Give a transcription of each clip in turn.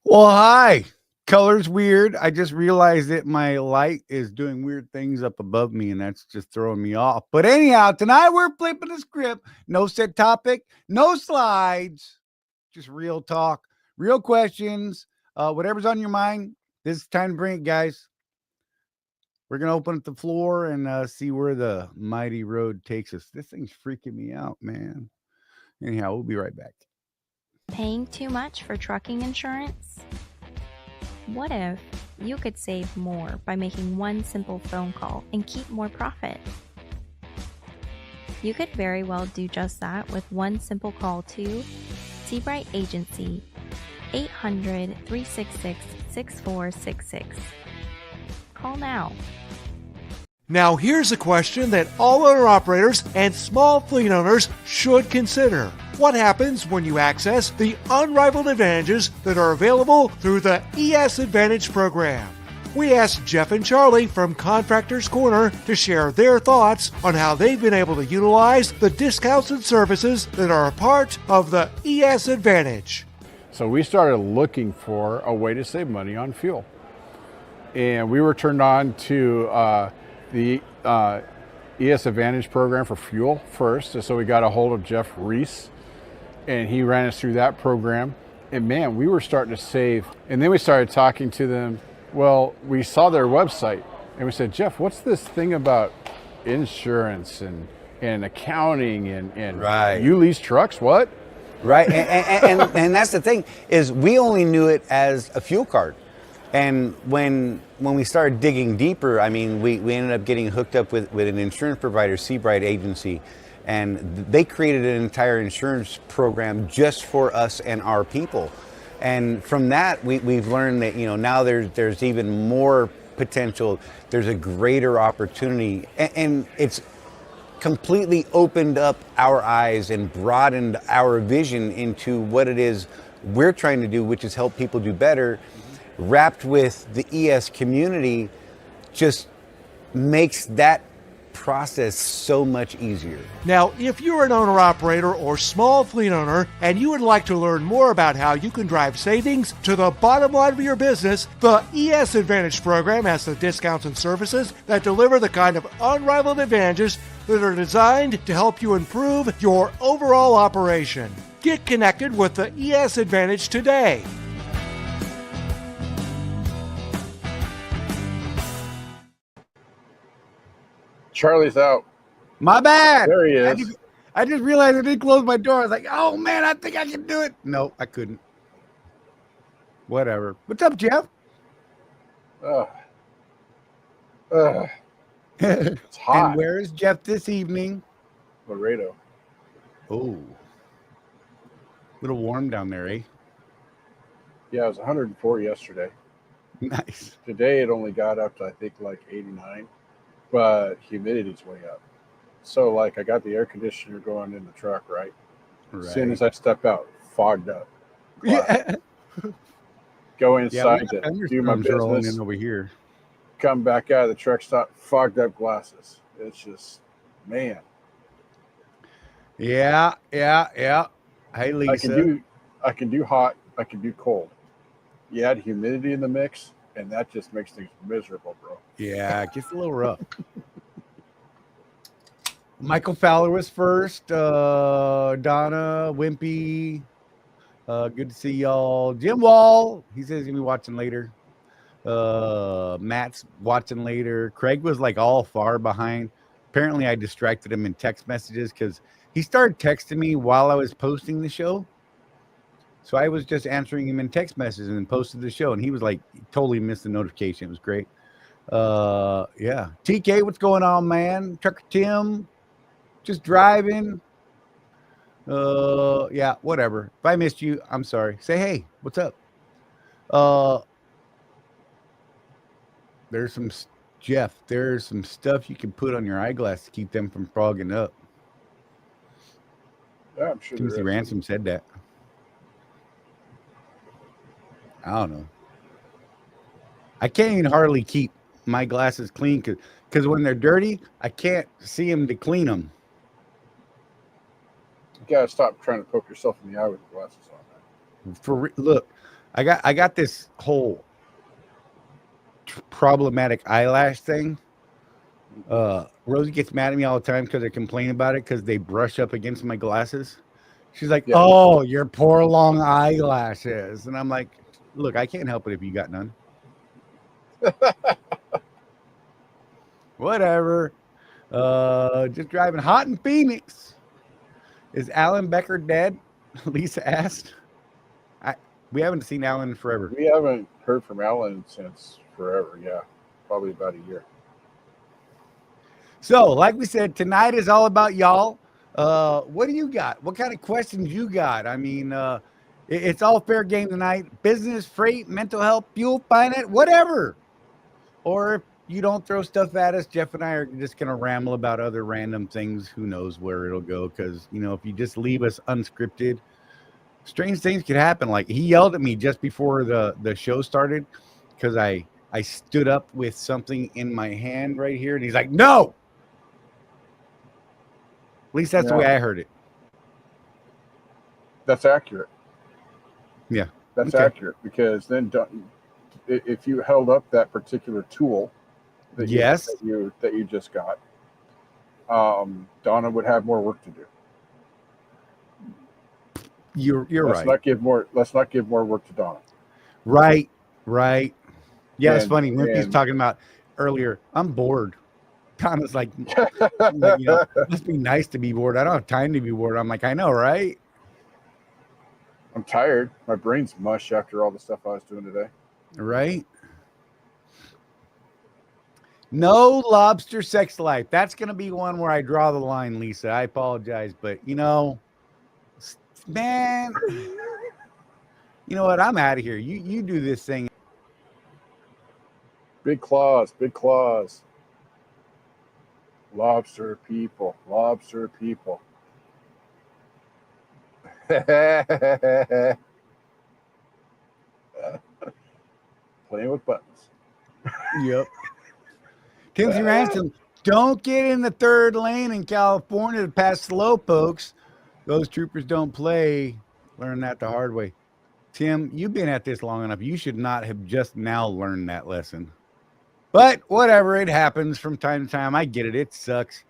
Well, hi. Color's weird. I just realized that my light is doing weird things up above me, and that's just throwing me off. But anyhow, tonight we're flipping the script. No set topic, no slides, just real talk, real questions. Whatever's on your mind, this is time to bring it, guys. We're gonna open up the floor and see where the mighty road takes us. This thing's freaking me out, man. Anyhow, we'll be right back. Paying too much for trucking insurance? What if you could save more by making one simple phone call and keep more profit? You could very well do just that with one simple call to Seabright Agency, 800-366-6466. Call now. Now here's a question that all owner-operators and small fleet owners should consider. What happens when you access the unrivaled advantages that are available through the ES Advantage program? We asked Jeff and Charlie from Contractors Corner to share their thoughts on how they've been able to utilize the discounts and services that are a part of the ES Advantage. So we started looking for a way to save money on fuel. And we were turned on to the ES Advantage program for fuel first. And so we got a hold of Jeff Reese, and he ran us through that program. And man, we were starting to save. And then we started talking to them. Well, we saw their website, and we said, Jeff, what's this thing about insurance and accounting and Right. you lease trucks? What? Right, and that's the thing, is we only knew it as a fuel card. And when we started digging deeper, I mean, we ended up getting hooked up with an insurance provider, Seabright Agency, and they created an entire insurance program just for us and our people. And from that, we've learned that, now there's even more potential. There's a greater opportunity, and it's completely opened up our eyes and broadened our vision into what it is we're trying to do, which is help people do better. Wrapped with the ES community just makes that process so much easier. Now, if you're an owner-operator or small fleet owner and you would like to learn more about how you can drive savings to the bottom line of your business, the ES Advantage program has the discounts and services that deliver the kind of unrivaled advantages that are designed to help you improve your overall operation. Get connected with the ES Advantage today. Charlie's out. My bad. There he is. I just realized I didn't close my door. I was like, oh man, I think I can do it. No, I couldn't. Whatever. What's up, Jeff? It's hot. And where is Jeff this evening? Laredo. Oh, a little warm down there, eh? Yeah, it was 104 yesterday. Nice. Today it only got up to, I think, like 89, but humidity's way up. So, like, I got the air conditioner going in the truck, right? As soon as I step out, fogged up. Yeah. Go inside to do my rolling business. in over here. Come back out of the truck stop, fogged up glasses. It's just, man. Yeah. Hey, Lisa. I can do hot. I can do cold. You add humidity in the mix, and that just makes things miserable, bro. Yeah, it gets a little rough. Michael Fowler was first. Donna, Wimpy. Good to see y'all. Jim Wall, he says he's going to be watching later. Matt's watching later. Craig was like all far behind. Apparently, I distracted him in text messages because he started texting me while I was posting the show. So I was just answering him in text messages and posted the show. And he was like, totally missed the notification. It was great. Yeah. TK, what's going on, man? Trucker Tim, just driving. Yeah, whatever. If I missed you, I'm sorry. Say, hey, what's up? There's some, Jeff, there's some stuff you can put on your eyeglass to keep them from fogging up. Yeah, I'm sure. Timothy Ransom said that. I don't know. I can't even hardly keep my glasses clean because when they're dirty, I can't see them to clean them. You gotta stop trying to poke yourself in the eye with the glasses on. Look, I got this whole problematic eyelash thing. Rosie gets mad at me all the time because I complain about it because they brush up against my glasses. She's like, Yeah. "Oh, your poor long eyelashes," and I'm like, "Look, I can't help it if you got none." Whatever. Just driving hot in Phoenix. Is Alan Becker dead? Lisa asked. We haven't seen Alan in forever. We haven't heard from Alan since forever. Yeah, probably about a year. So, like we said, tonight is all about y'all. What do you got? What kind of questions you got? I mean, it's all fair game tonight. Business, freight, mental health, fuel, finance, whatever. Or if you don't throw stuff at us, Jeff and I are just going to ramble about other random things. Who knows where it'll go? Because, if you just leave us unscripted, strange things could happen. Like he yelled at me just before the show started because I stood up with something in my hand right here. And he's like, no. At least that's the way I heard it. That's accurate. Yeah. That's accurate because then if you held up that particular tool that you just got, Donna would have more work to do. You're let's right. Let's not give more work to Donna. Right. Yeah, it's funny. Wimpy's talking about earlier. I'm bored. Donna's like, must be nice to be bored. I don't have time to be bored. I'm like, I know, right? I'm tired. My brain's mush after all the stuff I was doing today. Right. No lobster sex life. That's going to be one where I draw the line, Lisa. I apologize, but man, you know what? I'm out of here. You do this thing. Big claws. Lobster people. Playing with buttons. Yep. Timothy Ransom, don't get in the third lane in California to pass slowpokes. Those troopers don't play. Learn that the hard way. Tim, you've been at this long enough. You should not have just now learned that lesson. But whatever, it happens from time to time. I get it. It sucks.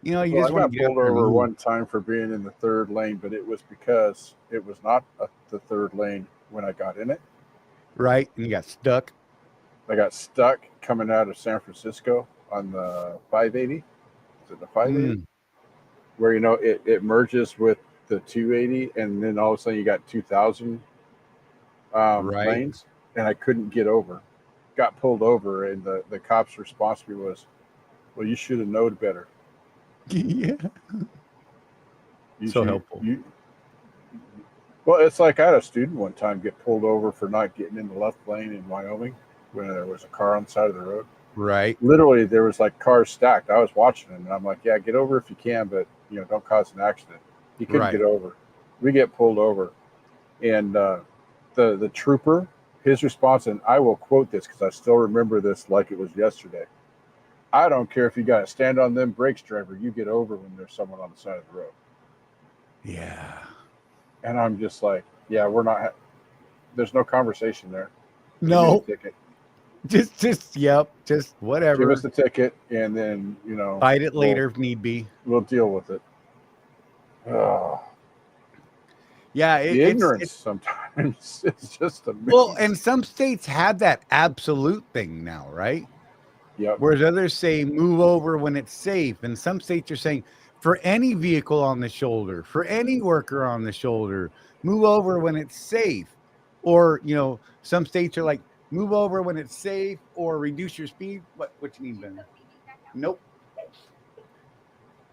You just want to get pulled over one time for being in the third lane, but it was because it was not the third lane when I got in it. Right, and you got stuck. I got stuck coming out of San Francisco on the 580. Is it the 580? Where, it merges with the 280, and then all of a sudden you got 2,000 lanes, and I couldn't get over. Got pulled over, and the cop's response to me was, well, you should have known better. Yeah. Helpful. Well, it's like I had a student one time get pulled over for not getting in the left lane in Wyoming when there was a car on the side of the road. Right. Literally, there was like cars stacked. I was watching them, and I'm like, yeah, get over if you can, but, don't cause an accident. He couldn't get over. We get pulled over. And the trooper, his response, and I will quote this because I still remember this like it was yesterday. I don't care if you got to stand on them brakes, driver. You get over when there's someone on the side of the road. Yeah. And I'm just like, yeah, we're not. There's no conversation there. No. Ticket. Just whatever. Give us the ticket, and then fight it later if need be. We'll deal with it. Yeah, ignorance sometimes it's just amazing. Well, and some states have that absolute thing now, right? Yeah. Whereas others say move over when it's safe, and some states are saying for any vehicle on the shoulder, for any worker on the shoulder, move over when it's safe. Or some states are like move over when it's safe or reduce your speed. What you mean, Ben? Nope.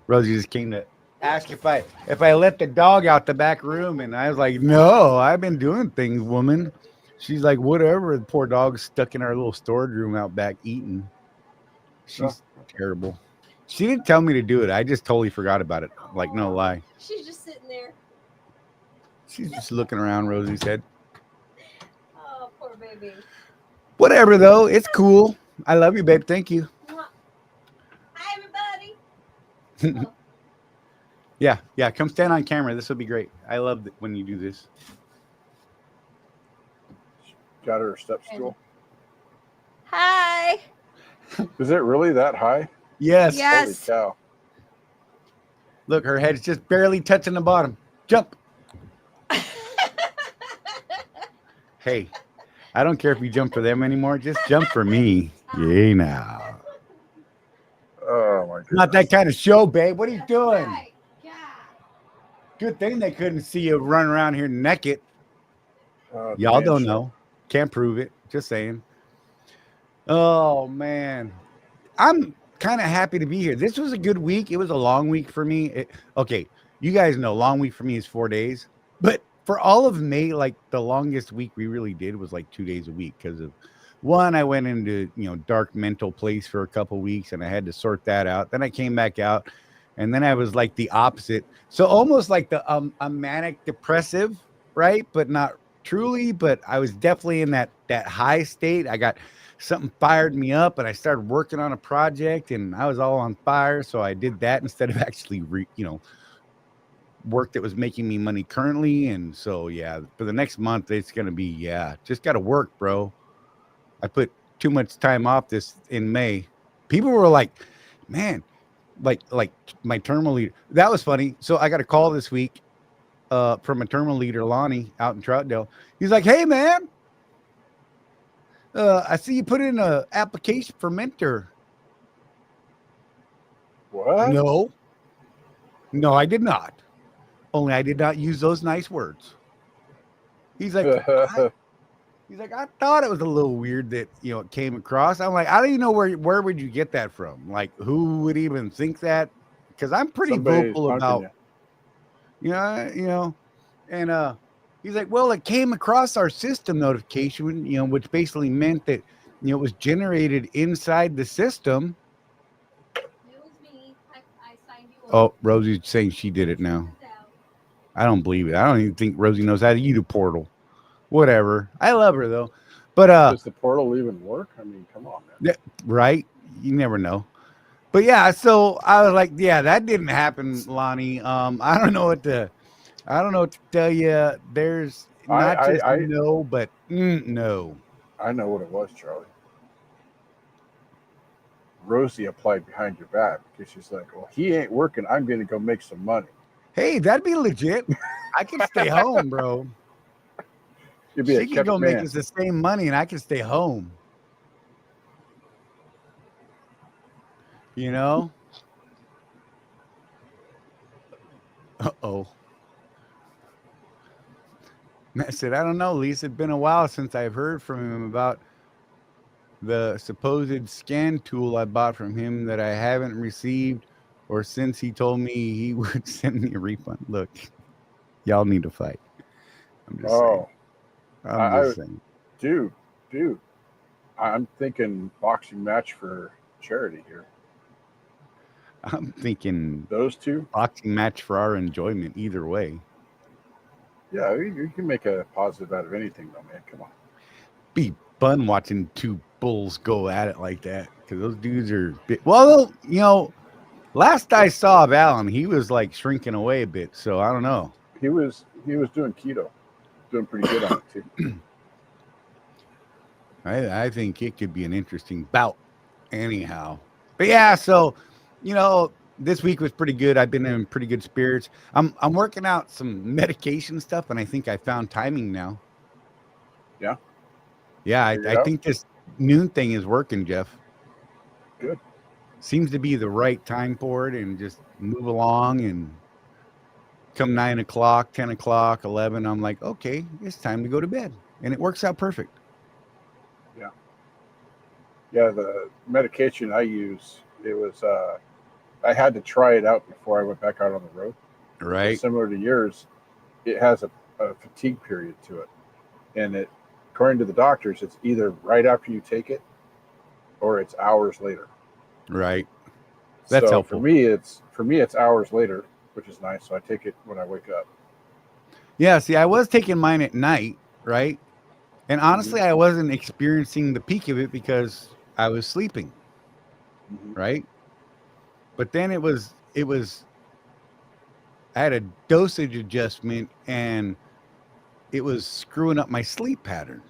Rosie just came to ask if I let the dog out the back room, and I was like, no, I've been doing things, woman. She's like, whatever. The poor dog's stuck in our little storage room out back eating. She's terrible. She didn't tell me to do it. I just totally forgot about it. Like, no lie. She's just sitting there. She's just looking around, Rosie said. Oh, poor baby. Whatever, though. It's cool. I love you, babe. Thank you. Hi, everybody. Oh. Yeah. Come stand on camera. This will be great. I love when you do this. Got her a step stool. Hi. Is it really that high? Yes. Yeah. Holy Yes. cow. Look, her head's just barely touching the bottom. Jump. Hey, I don't care if you jump for them anymore. Just jump for me. Yay now. Oh my goodness. Not that kind of show, babe. What are you doing? Right. Yeah. Good thing they couldn't see you run around here naked. The Y'all man don't show. know. Can't prove it. Just saying. Oh, man. I'm kind of happy to be here. This was a good week. It was a long week for me. Okay. You guys know long week for me is 4 days. But for all of May, like the longest week we really did was like 2 days a week because of one, I went into, dark mental place for a couple weeks and I had to sort that out. Then I came back out and then I was like the opposite. So almost like a manic depressive, right? But not truly, but I was definitely in that high state. I got something fired me up and I started working on a project and I was all on fire. So I did that instead of actually, work that was making me money currently. And so, yeah, for the next month, it's going to be, just got to work, bro. I put too much time off this in May. People were like, man, like my terminal leader. That was funny. So I got a call this week from a terminal leader, Lonnie, out in Troutdale. He's like, hey, man, I see you put in an application for mentor. What? No, I did not. Only I did not use those nice words. He's like, I thought it was a little weird that, it came across. I'm like, I don't even know where would you get that from? Like, who would even think that? Because I'm pretty Somebody's vocal about, and he's like, well, it came across our system notification, which basically meant that, it was generated inside the system. It was me. I signed you up. Oh, Rosie's saying she did it now. I don't believe it. I don't even think Rosie knows how to use a portal. Whatever. I love her though. But does the portal even work? I mean, come on, man. Yeah, right? You never know. But yeah, so I was like, yeah, that didn't happen, Lonnie. I don't know what to tell you. There's not just no, but no. I know what it was, Charlie. Rosie applied behind your back because she's like, well, he ain't working. I'm going to go make some money. Hey, that'd be legit. I can stay home, bro. You'd be she can go make us the same money and I can stay home. Uh-oh. Matt said, I don't know, Lisa. It's been a while since I've heard from him about the supposed scan tool I bought from him that I haven't received, or since he told me he would send me a refund. Look, y'all need to fight. I'm just saying. I'm just saying. Dude, I'm thinking boxing match for charity here. I'm thinking those two boxing match for our enjoyment either way. Yeah, you can make a positive out of anything though, man. Come on. Be fun watching two bulls go at it like that because those dudes are well, last I saw of Alan, he was like shrinking away a bit, so I don't know. He was doing keto, doing pretty good on it too. I think it could be an interesting bout anyhow. But yeah, so this week was pretty good. I've been in pretty good spirits. I'm working out some medication stuff, and I think I found timing now. Yeah, I think this noon thing is working, Jeff. Good. Seems to be the right time for it, and just move along. And come 9 o'clock, 10 o'clock, 11, I'm like, okay, it's time to go to bed, and it works out perfect. Yeah, the medication I use, it was I had to try it out before I went back out on the road. Right. So similar to yours, it has a fatigue period to it, and it, according to the doctors, it's either right after you take it, or it's hours later. Right. That's so helpful. For me, it's hours later, which is nice. So I take it when I wake up. Yeah. See, I was taking mine at night, right? And honestly, I wasn't experiencing the peak of it because I was sleeping. Right. But then it was I had a dosage adjustment and it was screwing up my sleep pattern.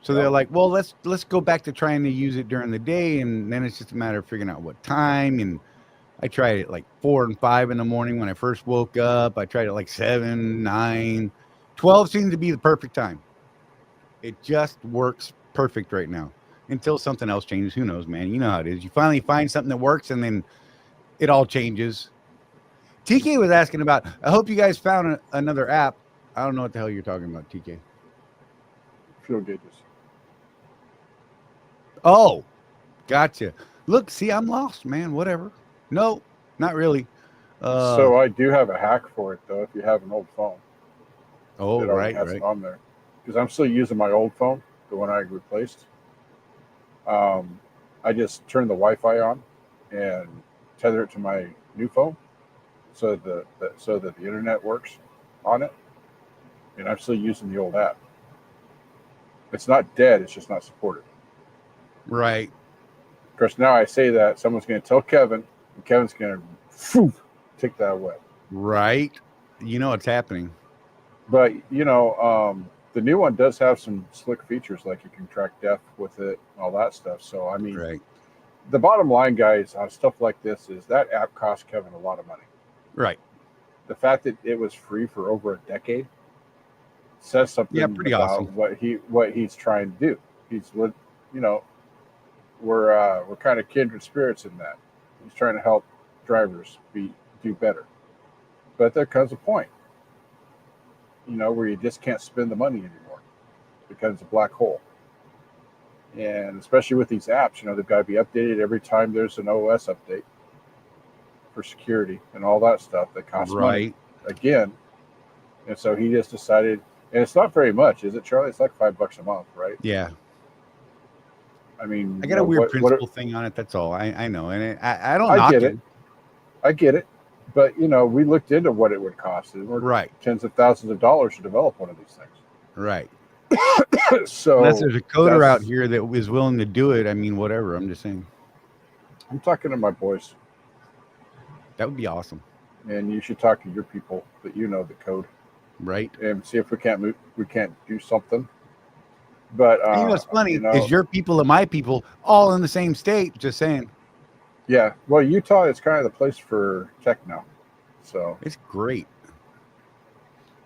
So they're like, well, let's go back to trying to use it during the day, and then it's just a matter of figuring out what time. And I tried it like 4 and 5 in the morning when I first woke up. I tried it like 7, 9, 12 seems to be the perfect time. It just works perfect right now until something else changes. Who knows, man? You know how it is. You finally find something that works, and then it all changes. TK was asking about, I hope you guys found another app. I don't know what the hell you're talking about, TK. Fuel gauges. Oh, gotcha. Look, see, I'm lost, man. Whatever. No, not really. So I do have a hack for it, though, if you have an old phone. Oh, It already has it on there. Because I'm still using my old phone, the one I replaced. I just turn the Wi-Fi on and tether it to my new phone so that the internet works on it. And I'm still using the old app. It's not dead, it's just not supported. Right. Of course, now I say that, someone's going to tell Kevin, and Kevin's going to take that away. Right. You know what's happening. But, the new one does have some slick features, like you can track depth with it, all that stuff. So, I mean, Right. The bottom line, guys, on stuff like this is that app cost Kevin a lot of money. Right. The fact that it was free for over a decade says something pretty about awesome. what he's trying to do. He's, we're kind of kindred spirits in that. He's trying to help drivers do better. But there comes a point, where you just can't spend the money anymore because it's a black hole. And especially with these apps, they've got to be updated every time there's an OS update for security and all that stuff that costs money again. And so he just decided, and it's not very much, is it, Charlie? It's like $5 a month, right? Yeah. I mean, I got a weird principle thing on it. That's all. I know. And I don't knock it. I get it. But, we looked into what it would cost. And we're tens of thousands of dollars to develop one of these things. Right. So unless there's a coder out here that is willing to do it, I mean, whatever. I'm just saying. I'm talking to my boys. That would be awesome. And you should talk to your people that the code. Right. And see if we can't do something. But what's funny is your people and my people all in the same state. Just saying. Yeah. Well, Utah is kind of the place for tech now. So it's great.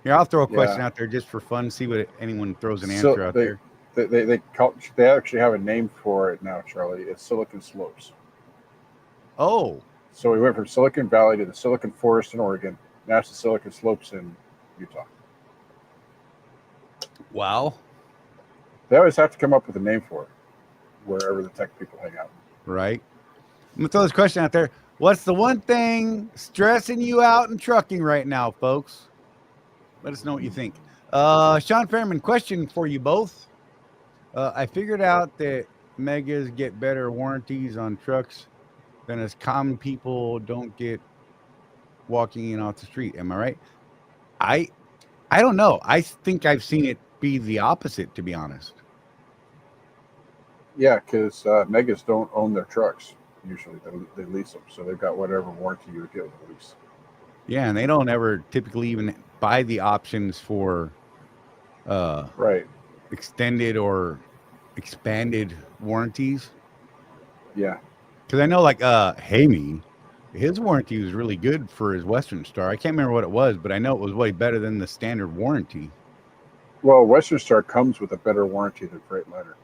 Yeah, I'll throw a question out there just for fun. See what anyone throws an answer out there. They actually have a name for it now, Charlie. It's Silicon Slopes. Oh. So we went from Silicon Valley to the Silicon Forest in Oregon. Now it's the Silicon Slopes in Utah. Wow. They always have to come up with a name for it, wherever the tech people hang out. Right. I'm going to throw this question out there. What's the one thing stressing you out in trucking right now, folks? Let us know what you think. Sean Fairman, question for you both. I figured out that megas get better warranties on trucks than as common people don't get walking in off the street. Am I right? I don't know. I think I've seen it be the opposite, to be honest. Yeah, because megas don't own their trucks. Usually they lease them. So they've got whatever warranty you would get with a lease. Yeah, and they don't ever typically even buy the options for extended or expanded warranties. Yeah. Because I know like Hamey, his warranty was really good for his Western Star. I can't remember what it was, but I know it was way better than the standard warranty. Well, Western Star comes with a better warranty than Freightliner.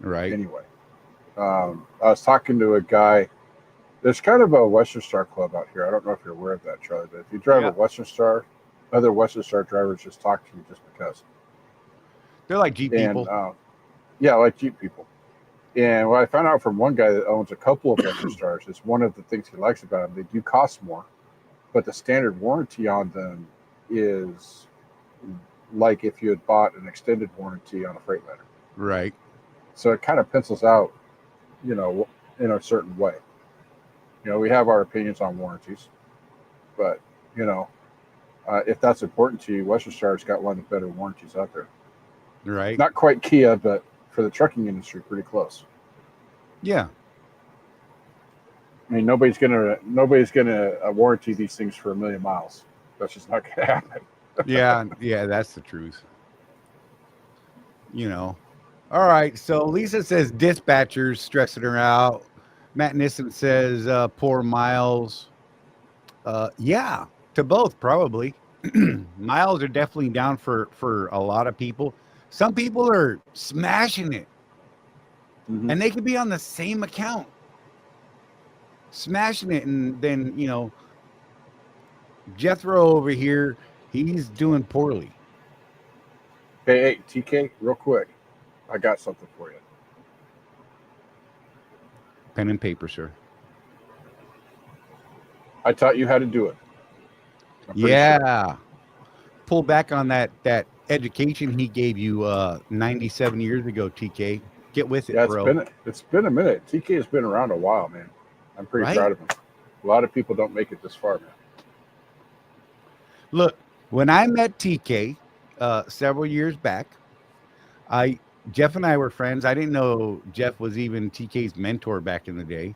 Right. Anyway, I was talking to a guy. There's kind of a Western Star club out here. I don't know if you're aware of that, Charlie, but if you drive a Western Star, other Western Star drivers just talk to you just because. They're like Jeep people. Yeah, like Jeep people. And what I found out from one guy that owns a couple of Western Stars is one of the things he likes about them, they do cost more, but the standard warranty on them is like if you had bought an extended warranty on a Freightliner. Right. So it kind of pencils out, in a certain way. We have our opinions on warranties, but, if that's important to you, Western Star's got one of the better warranties out there. Right. Not quite Kia, but for the trucking industry, pretty close. Yeah. I mean, nobody's gonna warranty these things for 1 million miles. That's just not gonna happen. yeah, that's the truth. All right. So Lisa says dispatchers stressing her out. Matt Nissen says poor Miles. Yeah, to both probably. Miles are definitely down for a lot of people. Some people are smashing it, Mhm. and they could be on the same account, smashing it, and then Jethro over here, he's doing poorly. Hey, TK, real quick, I got something for you. Pen and paper, sir. I taught you how to do it. I'm pretty sure. Yeah, pull back on that education he gave you 97 years ago, TK. Get with it, Yeah, bro. it's been a minute. TK has been around a while, man. I'm pretty Right? proud of him. A lot of people don't make it this far, man. Look, when I met TK several years back, I Jeff and I were friends. I didn't know Jeff was even TK's mentor back in the day,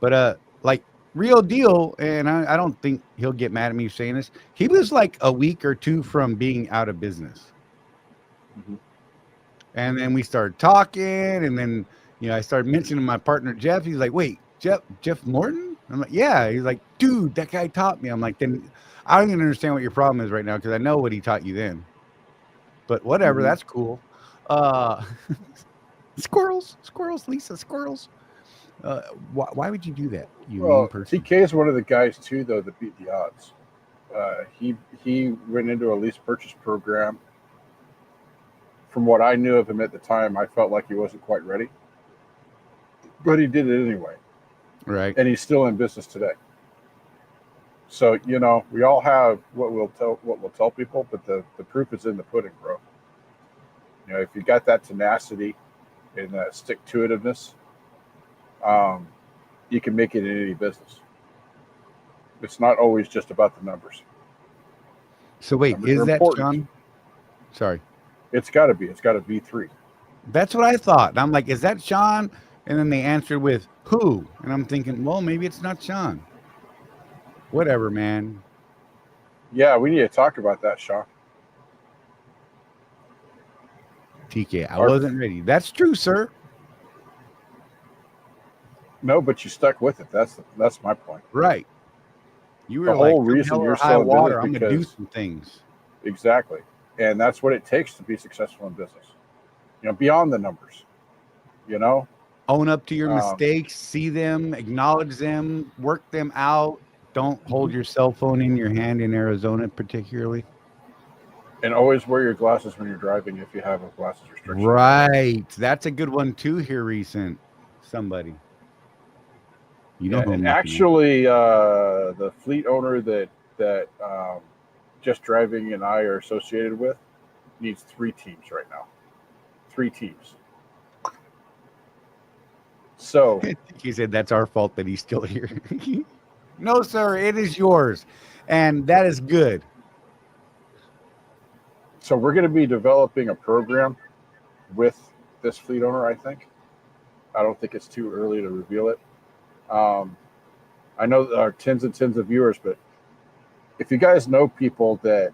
but like real deal. And I don't think he'll get mad at me saying this. He was like a week or two from being out of business, Mhm. and then we started talking, and then I started mentioning my partner Jeff. He's like, "Wait, Jeff Morton?" I'm like, "Yeah." He's like, "Dude, that guy taught me." I'm like, "Then I don't even understand what your problem is right now because I know what he taught you then." But whatever, Mhm. that's cool. Uh, squirrels, Lisa, squirrels. Why would you do that, you mean Well, person? TK is one of the guys too, though, that beat the odds. He went into a lease purchase program. From what I knew of him at the time, I felt like he wasn't quite ready, but he did it anyway, Right. and he's still in business today. So we all have what we'll tell people, but the proof is in the pudding, bro. If you got that tenacity and that stick to itiveness, um, you can make it in any business. It's not always just about the numbers. So wait, Numbers are is that important. Sean? Sorry. It's got to be. It's got to be three. That's what I thought. And I'm like, is that Sean? And then they answered with who? And I'm thinking, well, maybe it's not Sean. Whatever, man. Yeah, we need to talk about that, Sean. TK, I Our, wasn't ready. That's true, sir. no, but you stuck with it. That's my point. Right. You The were like, whole come reason hell you're or high still in business water, I'm gonna do because some things. exactly, and that's what it takes to be successful in business. Beyond the numbers. You know, Own up to your um, mistakes, see them, acknowledge them, work them out. Don't hold mhm. your cell phone in your hand in Arizona, particularly. And always wear your glasses when you're driving if you have a glasses restriction. Right. That's a good one too here recent. Somebody. You know Yeah, who and I'm looking at. actually, the fleet owner that just driving and I are associated with needs three teams right now. Three teams. So, He said that's our fault that he's still here. No, sir, it is yours. And that is good. so we're going to be developing a program with this fleet owner. I think. I don't think it's too early to reveal it. Um, I know there are tens and tens of viewers, but if you guys know people that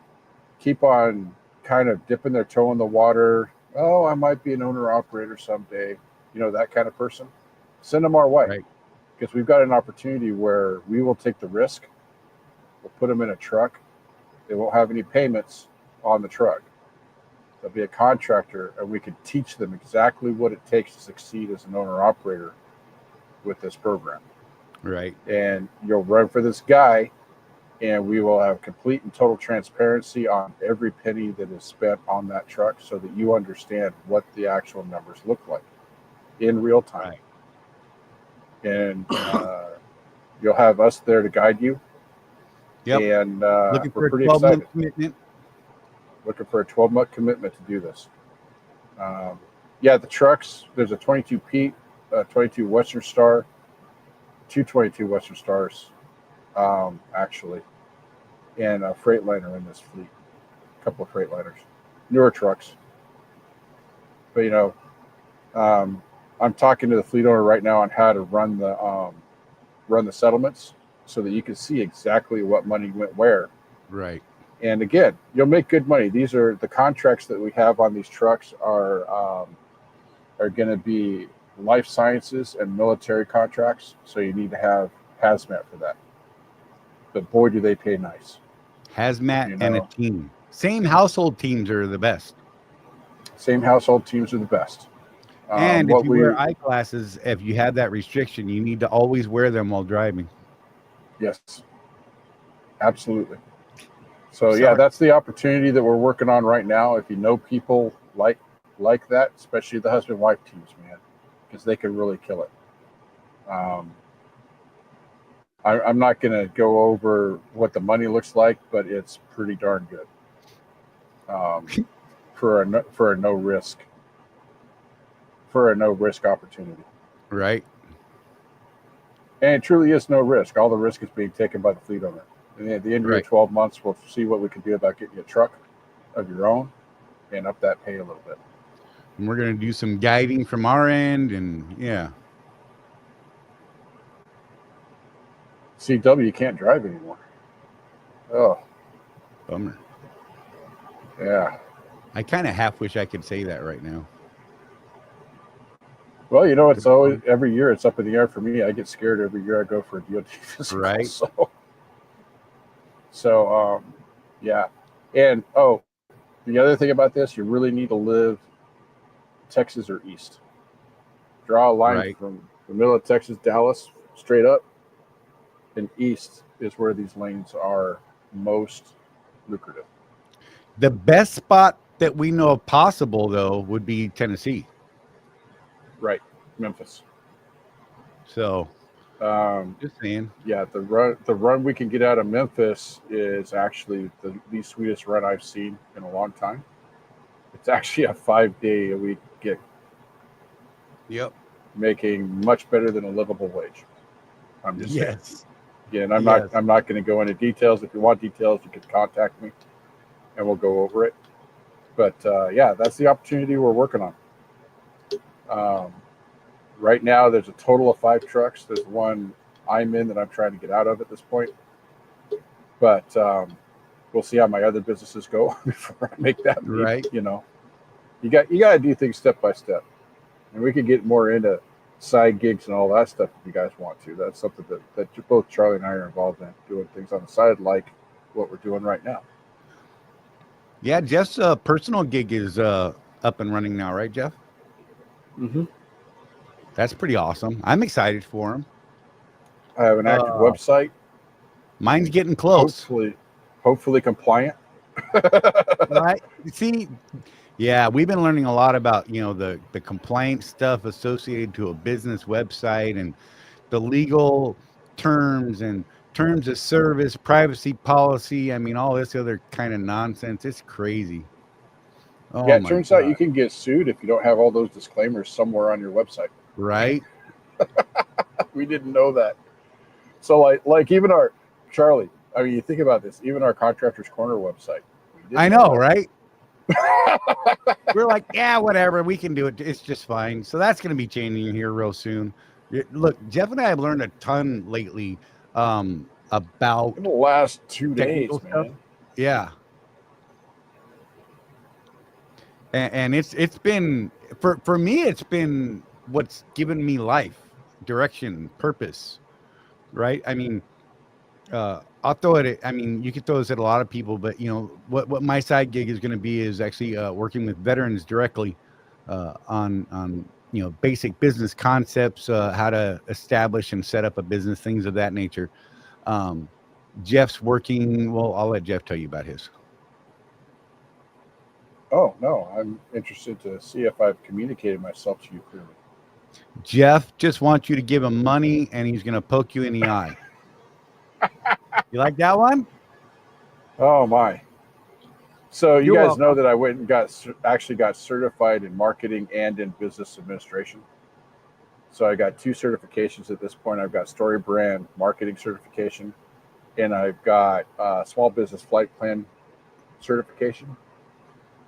keep on kind of dipping their toe in the water, oh, I might be an owner operator someday, that kind of person, send them our way Right. because we've got an opportunity where we will take the risk. We'll put them in a truck. They won't have any payments on the truck. They'll be a contractor, and we can teach them exactly what it takes to succeed as an owner operator with this program. Right. And you'll run for this guy, and we will have complete and total transparency on every penny that is spent on that truck so that you understand what the actual numbers look like in real time. Right. And you'll have us there to guide you. Yep. And Looking we're for a pretty 12-month excited. commitment. Looking for a 12-month commitment to do this. Yeah, the trucks, there's a 22 Pete, 22 Western Star, 222 Western Stars, actually, and a Freightliner in this fleet. A couple of Freightliners, newer trucks. But I'm talking to the fleet owner right now on how to run the settlements so that you can see exactly what money went where. Right. And again, you'll make good money. These are the contracts that we have on these trucks are are going to be life sciences and military contracts. So you need to have hazmat for that. But boy, do they pay nice. Hazmat and a team. Same household teams are the best. Same household teams are the best. And if you wear eyeglasses, if you have that restriction, you need to always wear them while driving. Yes, absolutely. So yeah, that's the opportunity that we're working on right now. If you know people like that, especially the husband-wife teams, man, because they can really kill it. I'm not going to go over what the money looks like, but it's pretty darn good for a no risk opportunity. Right. And it truly is no risk. All the risk is being taken by the fleet owner. And at the end of 12 months, we'll see what we can do about getting you a truck of your own and up that pay a little bit. And we're going to do some guiding from our end, and yeah. CW, you can't drive anymore. Oh. Bummer. Yeah. I kind of half wish I could say that right now. Well, you know, it's always, every year it's up in the air for me. I get scared every year I go for a DOT physical. Right. So, yeah. And, the other thing about this, you really need to live Texas or east. Draw a line from the middle of Texas, Dallas, straight up, and east is where these lanes are most lucrative. The best spot that we know of possible, though, would be Tennessee. Right, Memphis. So, just saying. Yeah, the run we can get out of Memphis is actually the sweetest run I've seen in a long time. It's actually a 5-day-a-week gig. Yep. Making much better than a livable wage. I'm just saying. Again, I'm not going to go into details. If you want details, you can contact me, and we'll go over it. But yeah, that's the opportunity we're working on. Right now, there's a total of 5 trucks. There's one I'm in that I'm trying to get out of at this point. But we'll see how my other businesses go before I make that leap. Right. You know, you got to do things step by step, and we can get more into side gigs and all that stuff if you guys want to. That's something that both Charlie and I are involved in, doing things on the side like what we're doing right now. Yeah, Jeff's personal gig is up and running now, right, Jeff? Mm-hmm. That's pretty awesome. I'm excited for him. I have an active website. Mine's getting close. Hopefully compliant. Right. See, yeah, we've been learning a lot about, the complaint stuff associated to a business website and the legal terms and terms of service, privacy policy. I mean, all this other kind of nonsense. It's crazy. Oh, yeah, it turns out you can get sued if you don't have all those disclaimers somewhere on your website. Right. We didn't know that. So like even our Charlie, I mean, you think about this, even our Contractors Corner website. I know, right? We're like, yeah, whatever, we can do it. It's just fine. So that's going to be changing here real soon. Look, Jeff and I have learned a ton lately about in the last 2 days, man. Stuff. Yeah. And it's been for me, it's been what's given me life, direction, purpose, right? I mean, I'll throw it at, I mean, you could throw this at a lot of people, but what my side gig is going to be is actually working with veterans directly on basic business concepts, how to establish and set up a business, things of that nature. Jeff's working, well, I'll let Jeff tell you about his. Oh, no, I'm interested to see if I've communicated myself to you clearly. Jeff just wants you to give him money, and he's going to poke you in the eye. You like that one? Oh, my. So you guys know that I went and actually got certified in marketing and in business administration. So I got 2 certifications at this point. I've got story brand marketing certification, and I've got small business flight plan certification.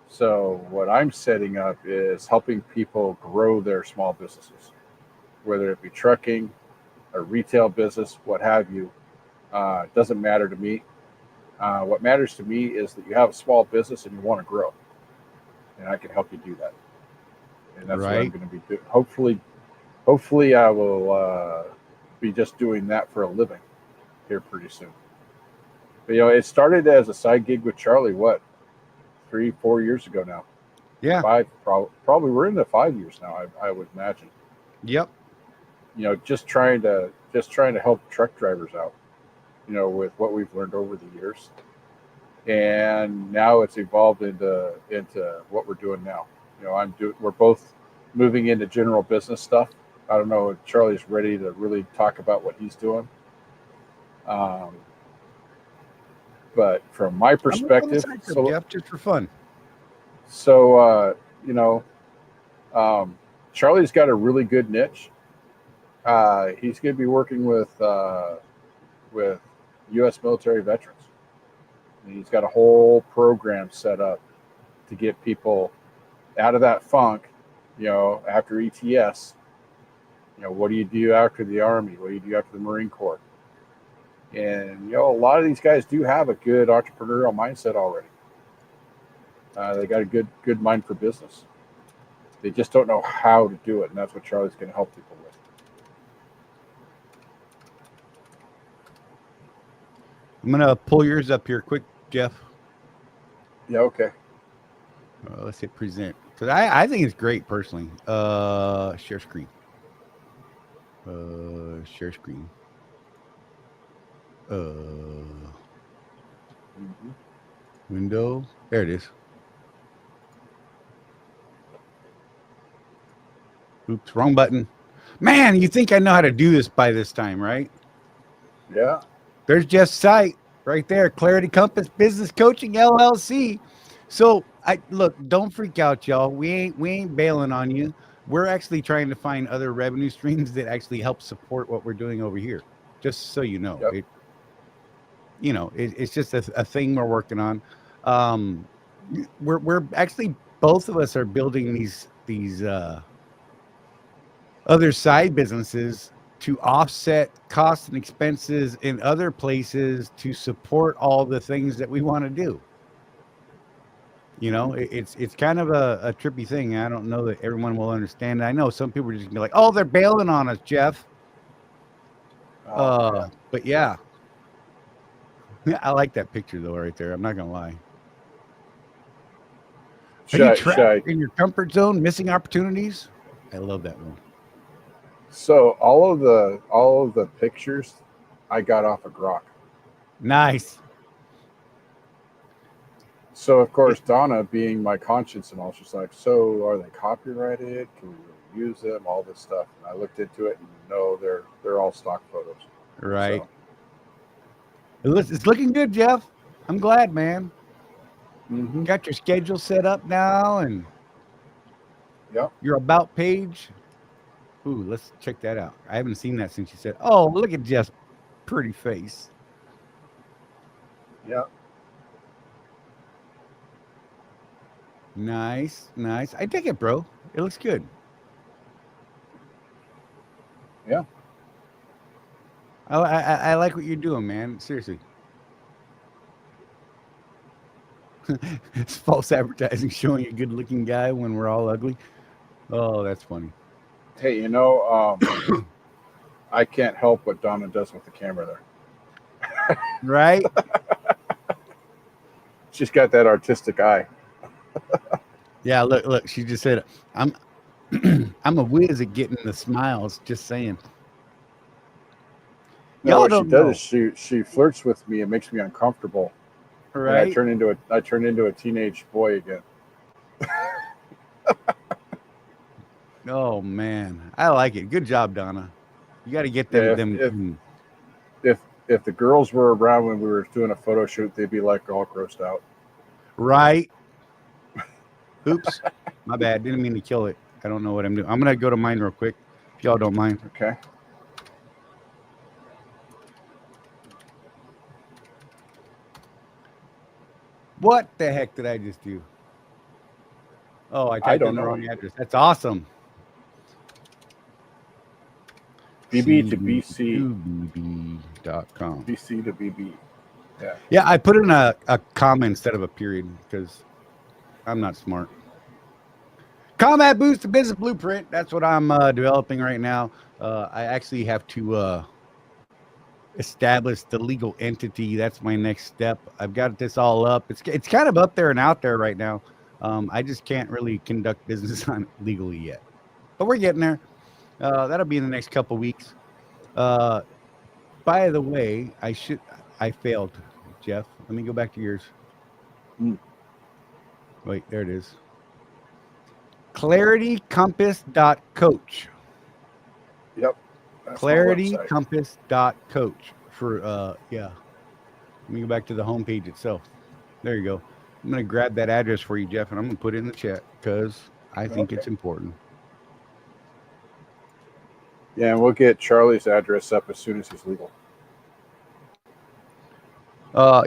So what I'm setting up is helping people grow their small businesses, whether it be trucking, a retail business, what have you. It doesn't matter to me. What matters to me is that you have a small business and you want to grow, and I can help you do that. and that's what I'm Right. going to be doing. Hopefully, I will be just doing that for a living here pretty soon. But it started as a side gig with Charlie. What, 3-4 years ago now? Yeah. 5, probably we're into 5 years now. I would imagine. Yep. Just trying to help truck drivers out. With what we've learned over the years, and now it's evolved into what we're doing now. We're both moving into general business stuff. I don't know if Charlie's ready to really talk about what he's doing. But from my perspective, Jeff, just for fun. So Charlie's got a really good niche. He's going to be working with U.S. military veterans. And he's got a whole program set up to get people out of that funk. After ETS. What do you do after the Army? What do you do after the Marine Corps? And a lot of these guys do have a good entrepreneurial mindset already. They got a good mind for business. They just don't know how to do it, and that's what Charlie's going to help people with. I'm gonna pull yours up here quick, Jeff. Yeah, okay. Let's hit present, because I think it's great personally. Share screen. Share screen. Window. There it is. Oops, wrong button. Man, you think I know how to do this by this time, right? Yeah. There's Jeff's site right there, Clarity Compass Business Coaching LLC. So look, don't freak out, y'all. We ain't bailing on you. We're actually trying to find other revenue streams that actually help support what we're doing over here. Just so you know, Yep. It's just a thing we're working on. We're actually, both of us are building these other side businesses to offset costs and expenses in other places to support all the things that we want to do. It's kind of a trippy thing. I don't know that everyone will understand. I know some people are just gonna be like, "Oh, they're bailing on us, Jeff." But yeah, I like that picture though, right there. I'm not gonna lie. Are you trapped in your comfort zone, missing opportunities? I love that one. So all of the pictures I got off of Grok. Nice. So of course Donna, being my conscience and all, she's like, "So are they copyrighted? Can we really use them? All this stuff." And I looked into it, and no, they're all stock photos. Right. So. It's looking good, Jeff. I'm glad, man. Mm-hmm. Got your schedule set up now, and your about page. Ooh, let's check that out. I haven't seen that since you said, "Oh, look at Jeff's pretty face." Yeah. Nice. I dig it, bro. It looks good. Yeah. I like what you're doing, man. Seriously. It's false advertising showing a good-looking guy when we're all ugly. Oh, that's funny. Hey, I can't help what Donna does with the camera there. Right? She's got that artistic eye. Yeah, look. She just said, "I'm a whiz at getting the smiles." Just saying. No, what she does is she flirts with me and makes me uncomfortable. Right. And I turn into a teenage boy again. Oh man, I like it. Good job, Donna. You got to get them. If the girls were around when we were doing a photo shoot, they'd be like all grossed out. Right. Oops, my bad. Didn't mean to kill it. I don't know what I'm doing. I'm gonna go to mine real quick, if y'all don't mind. Okay. What the heck did I just do? Oh, I typed in the wrong address. That's awesome. BB to BC. BB.com. BC to BB. Yeah. Yeah, I put in a comma instead of a period because I'm not smart. Combat Boost, the business blueprint. That's what I'm developing right now. I actually have to establish the legal entity. That's my next step. I've got this all up. It's kind of up there and out there right now. I just can't really conduct business on it legally yet, but we're getting there. That'll be in the next couple weeks. By the way, I failed, Jeff. Let me go back to yours. Wait, there it is. ClarityCompass.coach. Yep. That's my website. ClarityCompass.coach for yeah. Let me go back to the homepage itself. There you go. I'm gonna grab that address for you, Jeff, and I'm gonna put it in the chat because I think it's important. Yeah, and we'll get Charlie's address up as soon as he's legal.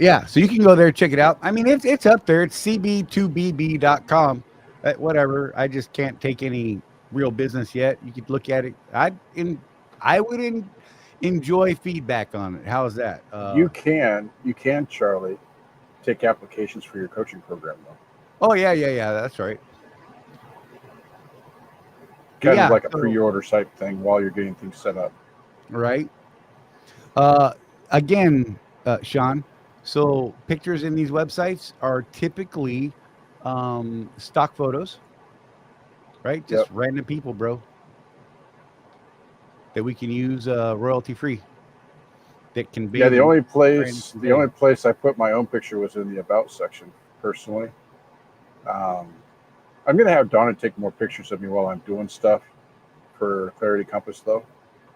Yeah, so you can go there, check it out. I mean, it's up there. It's cb2bb.com. Whatever. I just can't take any real business yet. You could look at it. I would enjoy feedback on it. How's that? You can, Charlie, take applications for your coaching program though. Oh yeah. That's right. Kind of like a pre-order type thing while you're getting things set up. Right. Again, Sean. So pictures in these websites are typically stock photos, right? Just random people, bro, that we can use royalty free. That can be. Yeah, the only place I put my own picture was in the about section. Personally, I'm gonna have Donna take more pictures of me while I'm doing stuff for Clarity Compass, though.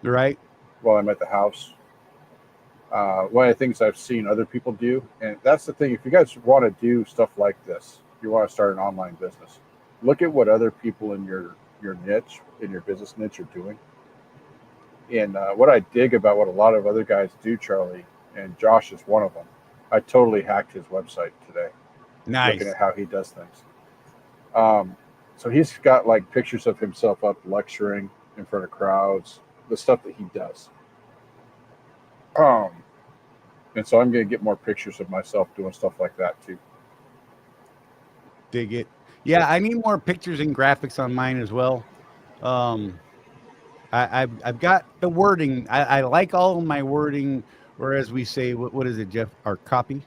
Right. While I'm at the house. One of the things I've seen other people do, and that's the thing, if you guys want to do stuff like this, you want to start an online business, look at what other people in your niche, in your business niche are doing. And what I dig about what a lot of other guys do, Charlie, and Josh is one of them, I totally hacked his website today. Nice. Looking at how he does things. So he's got like pictures of himself up lecturing in front of crowds, the stuff that he does. And so I'm going to get more pictures of myself doing stuff like that too. Dig it. Yeah, I need more pictures and graphics on mine as well. I've got the wording. I like all of my wording, or as we say, what is it, Jeff? Our copy,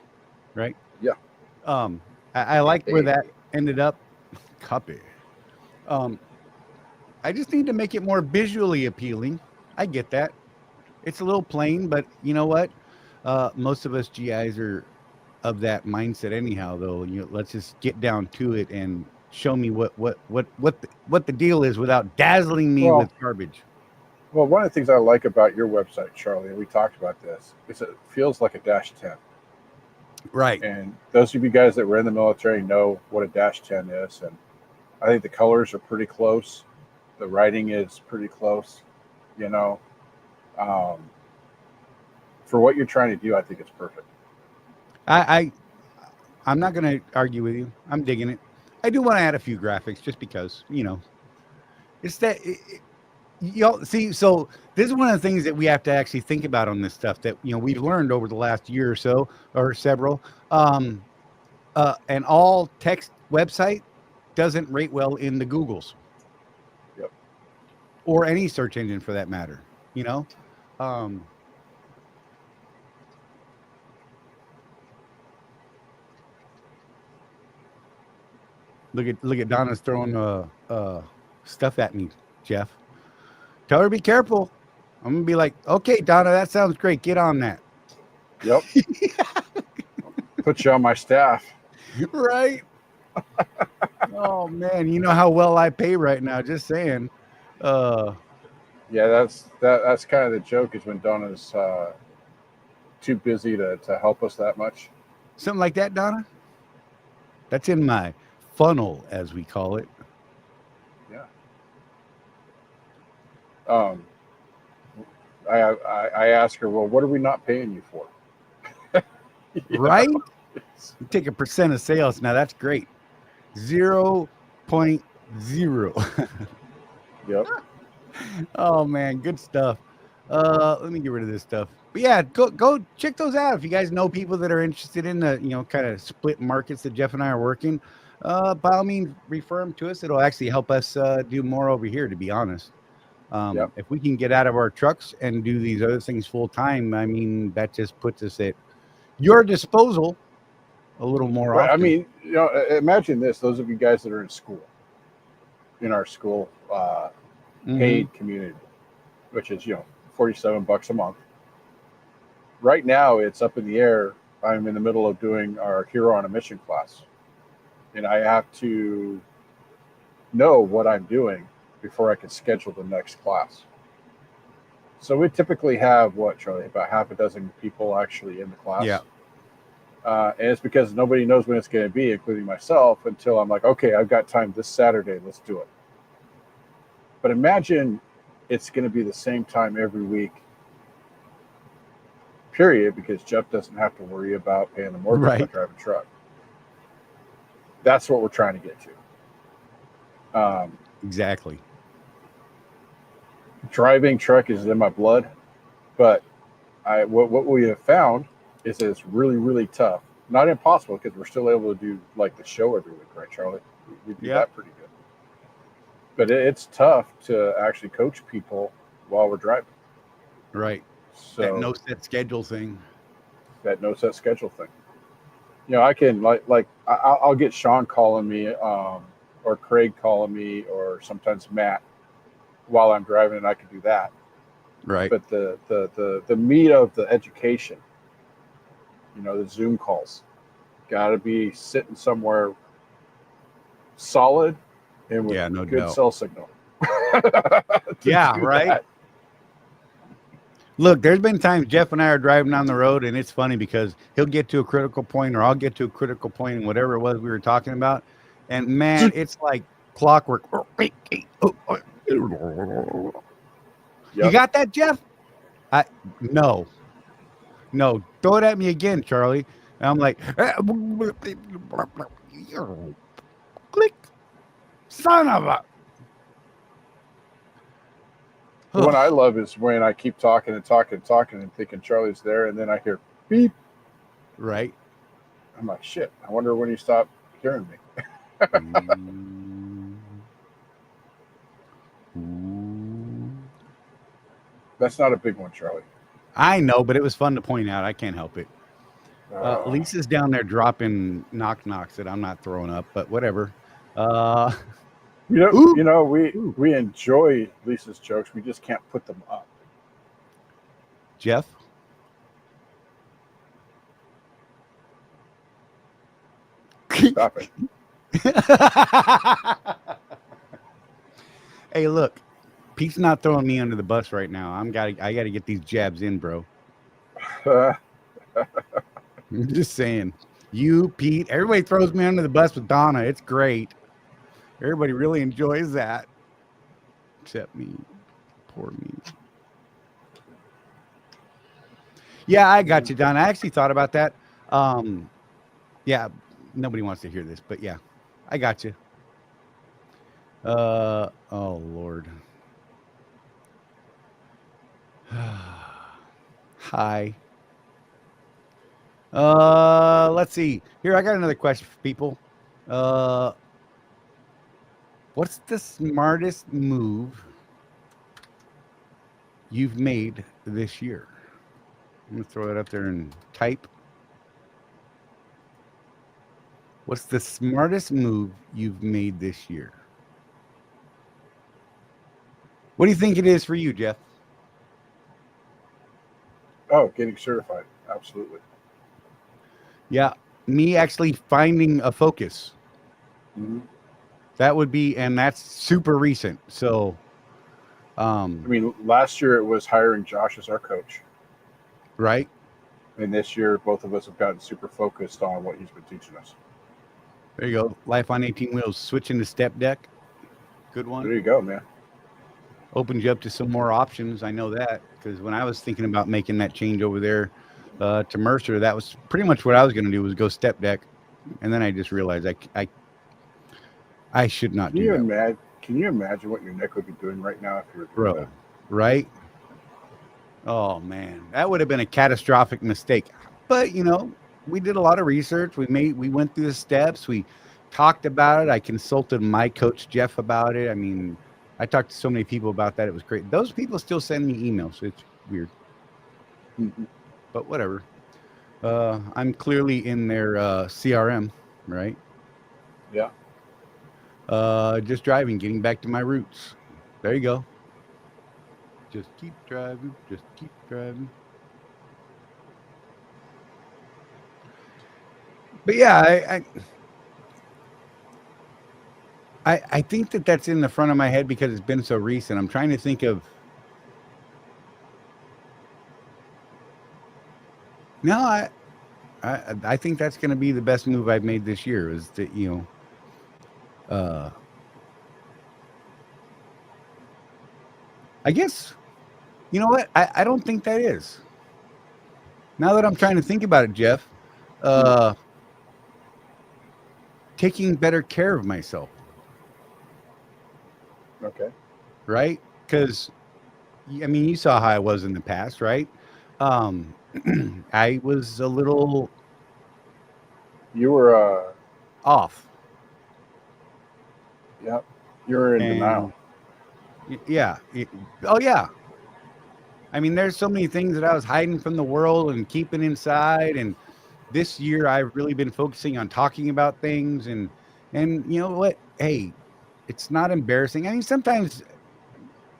right? Yeah. I like where that ended up. Copy. I just need to make it more visually appealing. I get that. It's a little plain, but you know what? Most of us GIs are of that mindset anyhow, though. Let's just get down to it and show me what the deal is without dazzling me with garbage. Well, one of the things I like about your website, Charlie, and we talked about this, is it feels like a -10. Right. And those of you guys that were in the military know what a -10 is. And I think the colors are pretty close. The writing is pretty close, for what you're trying to do, I think it's perfect. I'm not going to argue with you. I'm digging it. I do want to add a few graphics just because, it's that, see, so this is one of the things that we have to actually think about on this stuff that, we've learned over the last year or so, or several, an all text website doesn't rate well in the Googles. Yep. Or any search engine for that matter, Look at Donna's throwing stuff at me, Jeff. Tell her to be careful. I'm gonna be like, okay, Donna, that sounds great. Get on that. Yep. Put you on my staff. Right. Oh man, you know how well I pay right now. Just saying. Yeah, that's kind of the joke, is when Donna's too busy to help us that much. Something like that, Donna. That's in my funnel, as we call it. Yeah. I asked her, well, what are we not paying you for? Right? You take a % of sales. Now that's great. 0.0. Yep. Oh man, good stuff. Let me get rid of this stuff. But yeah, go check those out if you guys know people that are interested in the kind of split markets that Jeff and I are working. by all means, refer them to us. It'll actually help us do more over here, to be honest. Yep. If we can get out of our trucks and do these other things full time, I mean, that just puts us at your disposal a little more But I often. mean, imagine this: those of you guys that are in school, in our school paid community, which is $47 a month. Right now, it's up in the air. I'm in the middle of doing our Hero on a Mission class, and I have to know what I'm doing before I can schedule the next class. So we typically have what, Charlie, about half a dozen people actually in the class. Yeah. And it's because nobody knows when it's going to be, including myself, until I'm like, okay, I've got time this Saturday. Let's do it. But imagine it's going to be the same time every week, period, because Jeff doesn't have to worry about paying the mortgage by driving a truck. That's what we're trying to get to. Exactly. Driving truck is in my blood, but what we have found is that it's really, really tough. Not impossible, because we're still able to do like the show every week, right, Charlie? We do that pretty good. But it's tough to actually coach people while we're driving. Right. So that no set schedule thing. I can I'll get Sean calling me, or Craig calling me, or sometimes Matt while I'm driving, and I can do that. Right. But the meat of the education, the Zoom calls, got to be sitting somewhere solid and with no good doubt. cell signal. Yeah, right. That. Look, there's been times Jeff and I are driving down the road, and it's funny because he'll get to a critical point, or I'll get to a critical point in whatever it was we were talking about. And man, it's like clockwork. You got that, Jeff? No. Throw it at me again, Charlie. And I'm like, click, son of a. The one I love is when I keep talking and thinking Charlie's there, and then I hear beep. Right. I'm like, shit. I wonder when you stop hearing me. That's not a big one, Charlie. I know, but it was fun to point out. I can't help it. Lisa's down there dropping knocks that I'm not throwing up, but whatever. We enjoy Lisa's jokes. We just can't put them up. Jeff? Stop it. Hey, look. Pete's not throwing me under the bus right now. I gotta get these jabs in, bro. I'm just saying. You, Pete, everybody throws me under the bus with Donna. It's great. Everybody really enjoys that. Except me. Poor me. Yeah, I got you, Don. I actually thought about that. Yeah, nobody wants to hear this, but yeah, I got you. Oh, Lord. Hi. Let's see. Here, I got another question for people. What's the smartest move you've made this year? I'm going to throw it up there and type. What's the smartest move you've made this year? What do you think it is for you, Jeff? Oh, getting certified. Absolutely. Yeah. Me actually finding a focus. Mm-hmm. That would be, and that's super recent. So, I mean, last year it was hiring Josh as our coach. Right. And this year, both of us have gotten super focused on what he's been teaching us. There you go. Life on 18 wheels, switching to step deck. Good one. There you go, man. Opens you up to some more options. I know that, because when I was thinking about making that change over there to Mercer, that was pretty much what I was going to do, was go step deck. And then I just realized I should not do that. Can you imagine what your neck would be doing right now if you were doing that? Right? Oh, man. That would have been a catastrophic mistake. But, we did a lot of research. We went through the steps. We talked about it. I consulted my coach Jeff about it. I mean, I talked to so many people about that. It was great. Those people still send me emails. It's weird, but whatever. I'm clearly in their CRM, right? Yeah. Just driving, getting back to my roots. There you go. Just keep driving. Just keep driving. But yeah, I think that that's in the front of my head because it's been so recent. I'm trying to think of. No, I think that's going to be the best move I've made this year. Is that I guess you know what I don't think that is. Now that I'm trying to think about it, Jeff, taking better care of myself. Okay. Right? Because I mean, you saw how I was in the past, right? I was a little You were, off, yeah, you were in denial. and yeah, oh yeah. I mean, there's so many things that I was hiding from the world and keeping inside, and this year I've really been focusing on talking about things, and you know what? Hey, it's not embarrassing. I mean, sometimes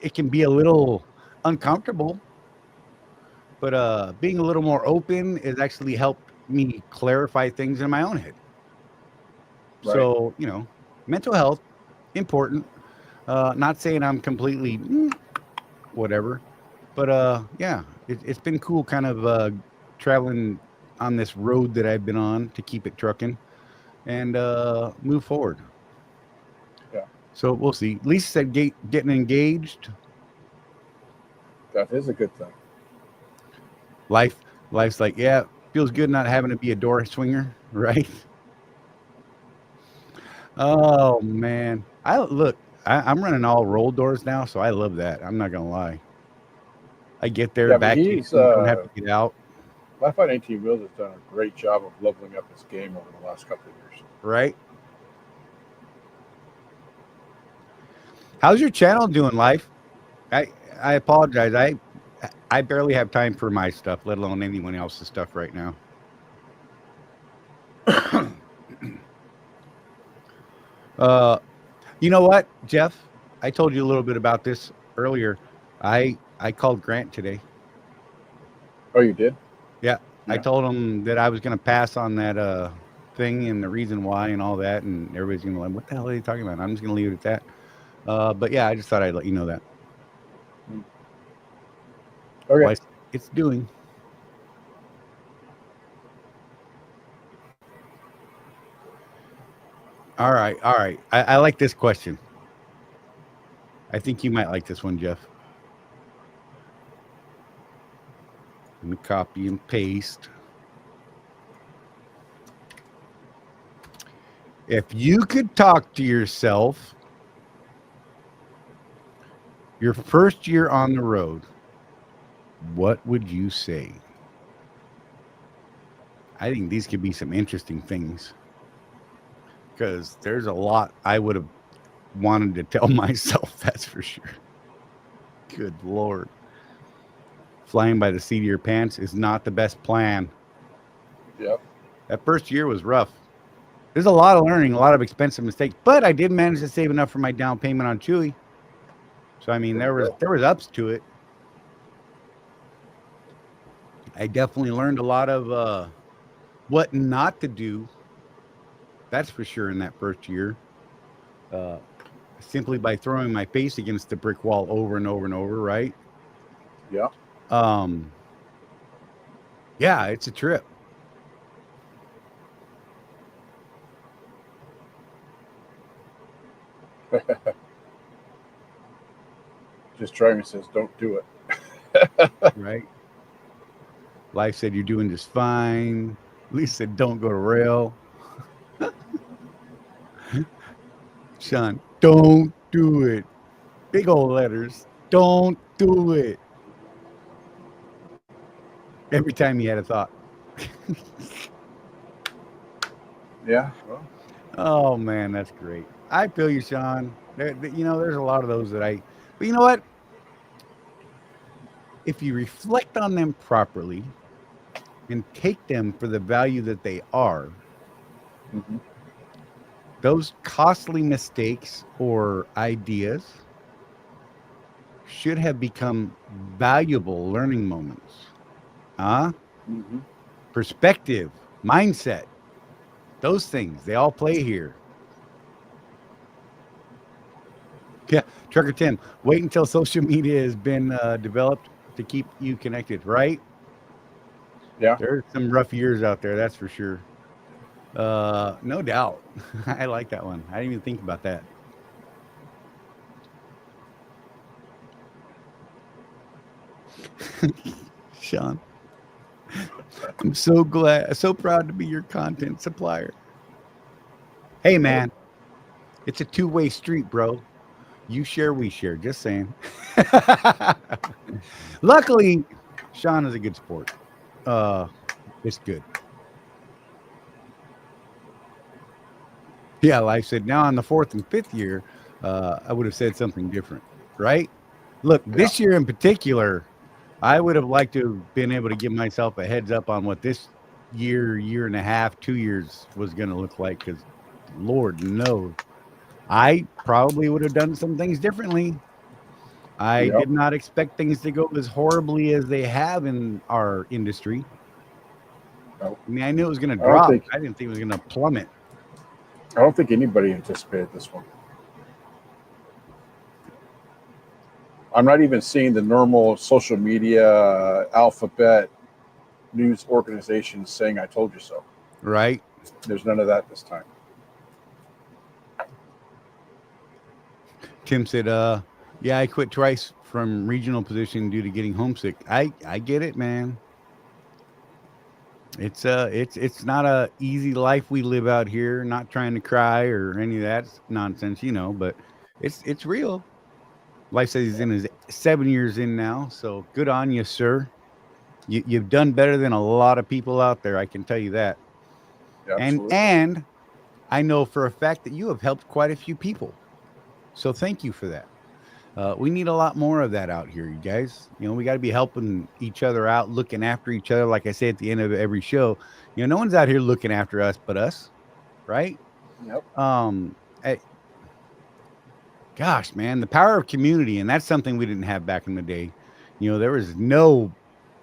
it can be a little uncomfortable, but being a little more open has actually helped me clarify things in my own head. Right. So, mental health, important. Not saying I'm completely whatever, but yeah, it's been cool kind of traveling on this road that I've been on to keep it trucking and move forward. Yeah. So we'll see. Lisa said getting engaged. That is a good thing. Life's like, yeah, feels good not having to be a door swinger, right? Oh man, I'm running all roll doors now, so I love that. I'm not gonna lie. I get there, Yeah, but vacuum, he's, don't have to get out, Life on 18 Wheels has done a great job of leveling up his game over the last couple of years. right? How's your channel doing, Life? I apologize. I barely have time for my stuff, let alone anyone else's stuff right now. You know what, Jeff? I told you a little bit about this earlier. I called Grant today. Oh, you did? Yeah, I Yeah. told him that I was going to pass on that thing and the reason why and all that, and everybody's going to be like, "What the hell are you talking about?" I'm just going to leave it at that. But yeah, I just thought I'd let you know that. Okay. Well, it's doing. All right, all right. I like this question. I think you might like this one, Jeff. Let me copy and paste. If you could talk to yourself your first year on the road, what would you say? I think these could be some interesting things because there's a lot I would have wanted to tell myself, that's for sure. Good Lord. Flying by the seat of your pants is not the best plan. Yep. That first year was rough. There's a lot of learning, a lot of expensive mistakes, but I did manage to save enough for my down payment on Chewy. So I mean, there was ups to it. I definitely learned a lot of what not to do. That's for sure in that first year. Simply by throwing my face against the brick wall over and over and over, right? Yeah. Yeah, it's a trip. Just driving says, don't do it. Right? Life said you're doing just fine. Lisa said don't go to rail. Sean, don't do it. Big old letters. Don't do it. Every time he had a thought. Yeah. Oh man, that's great. I feel you, Sean. There's a lot of those but you know what? If you reflect on them properly and take them for the value that they are, Mhm. those costly mistakes or ideas should have become valuable learning moments. Huh? Mhm. Perspective, mindset, those things, they all play here. Yeah, Trucker Tim, wait until social media has been developed to keep you connected, right? Yeah. There's some rough years out there, that's for sure. No doubt. I like that one. I didn't even think about that. Sean, I'm so glad, so proud to be your content supplier. Hey, man, it's a two-way street, bro. You share, we share. Just saying. Luckily, Sean is a good sport. Uh, it's good. Yeah, like I said, now on the fourth and fifth year, I would have said something different, right? Look, Yeah. this year in particular, I would have liked to have been able to give myself a heads up on what this year and a half, 2 years was going to look like. Because Lord knows, I probably would have done some things differently. I Yep. did not expect things to go as horribly as they have in our industry. No. I mean, I knew it was going to I don't drop. think I didn't think it was going to plummet. I don't think anybody anticipated this one. I'm not even seeing the normal social media alphabet news organizations saying "I told you so." Right? There's none of that this time. Tim said, yeah, I quit twice from regional position due to getting homesick. I get it, man. It's not a easy life we live out here, not trying to cry or any of that nonsense, but it's real. Life says he's in his 7 years in now, so good on you, sir. You've done better than a lot of people out there, I can tell you that. Yeah, And absolutely. and I know for a fact that you have helped quite a few people. So thank you for that. We need a lot more of that out here, you guys. We got to be helping each other out, looking after each other. Like I say at the end of every show, no one's out here looking after us but us, right? Yep. Um, eh, Gosh, man, the power of community, and that's something we didn't have back in the day. There was no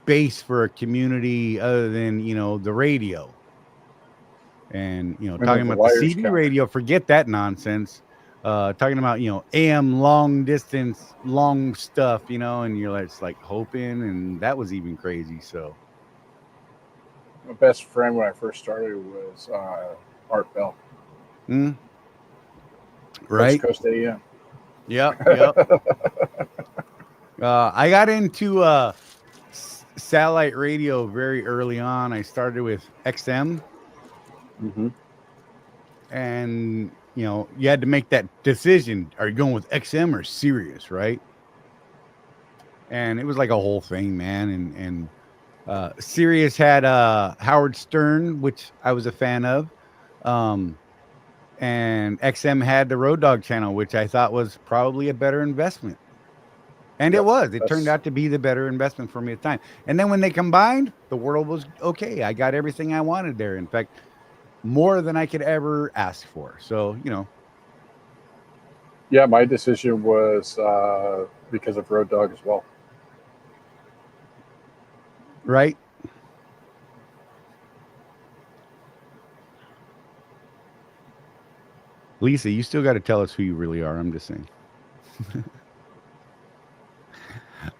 base for a community other than the radio, and And then talking the about the wires CB counter. radio. Forget that nonsense. Talking about AM long distance long stuff, and you're like, it's like hoping, and that was even crazy. So My best friend when I first started was Art Bell, mm, Coast right, Coast AM. yep, yep. I got into satellite radio very early on. I started with XM, Mm-hmm. and you had to make that decision: are you going with XM or Sirius, right? And it was like a whole thing, man. And Sirius had Howard Stern, which I was a fan of. Um, and XM had the Road Dog channel, which I thought was probably a better investment. And it Yep. was. It turned That's out to be the better investment for me at the time. And then when they combined, the world was okay. I got everything I wanted there. In fact, more than I could ever ask for. So, yeah. My decision was because of Road Dog as well. right? Lisa, you still got to tell us who you really are. I'm just saying.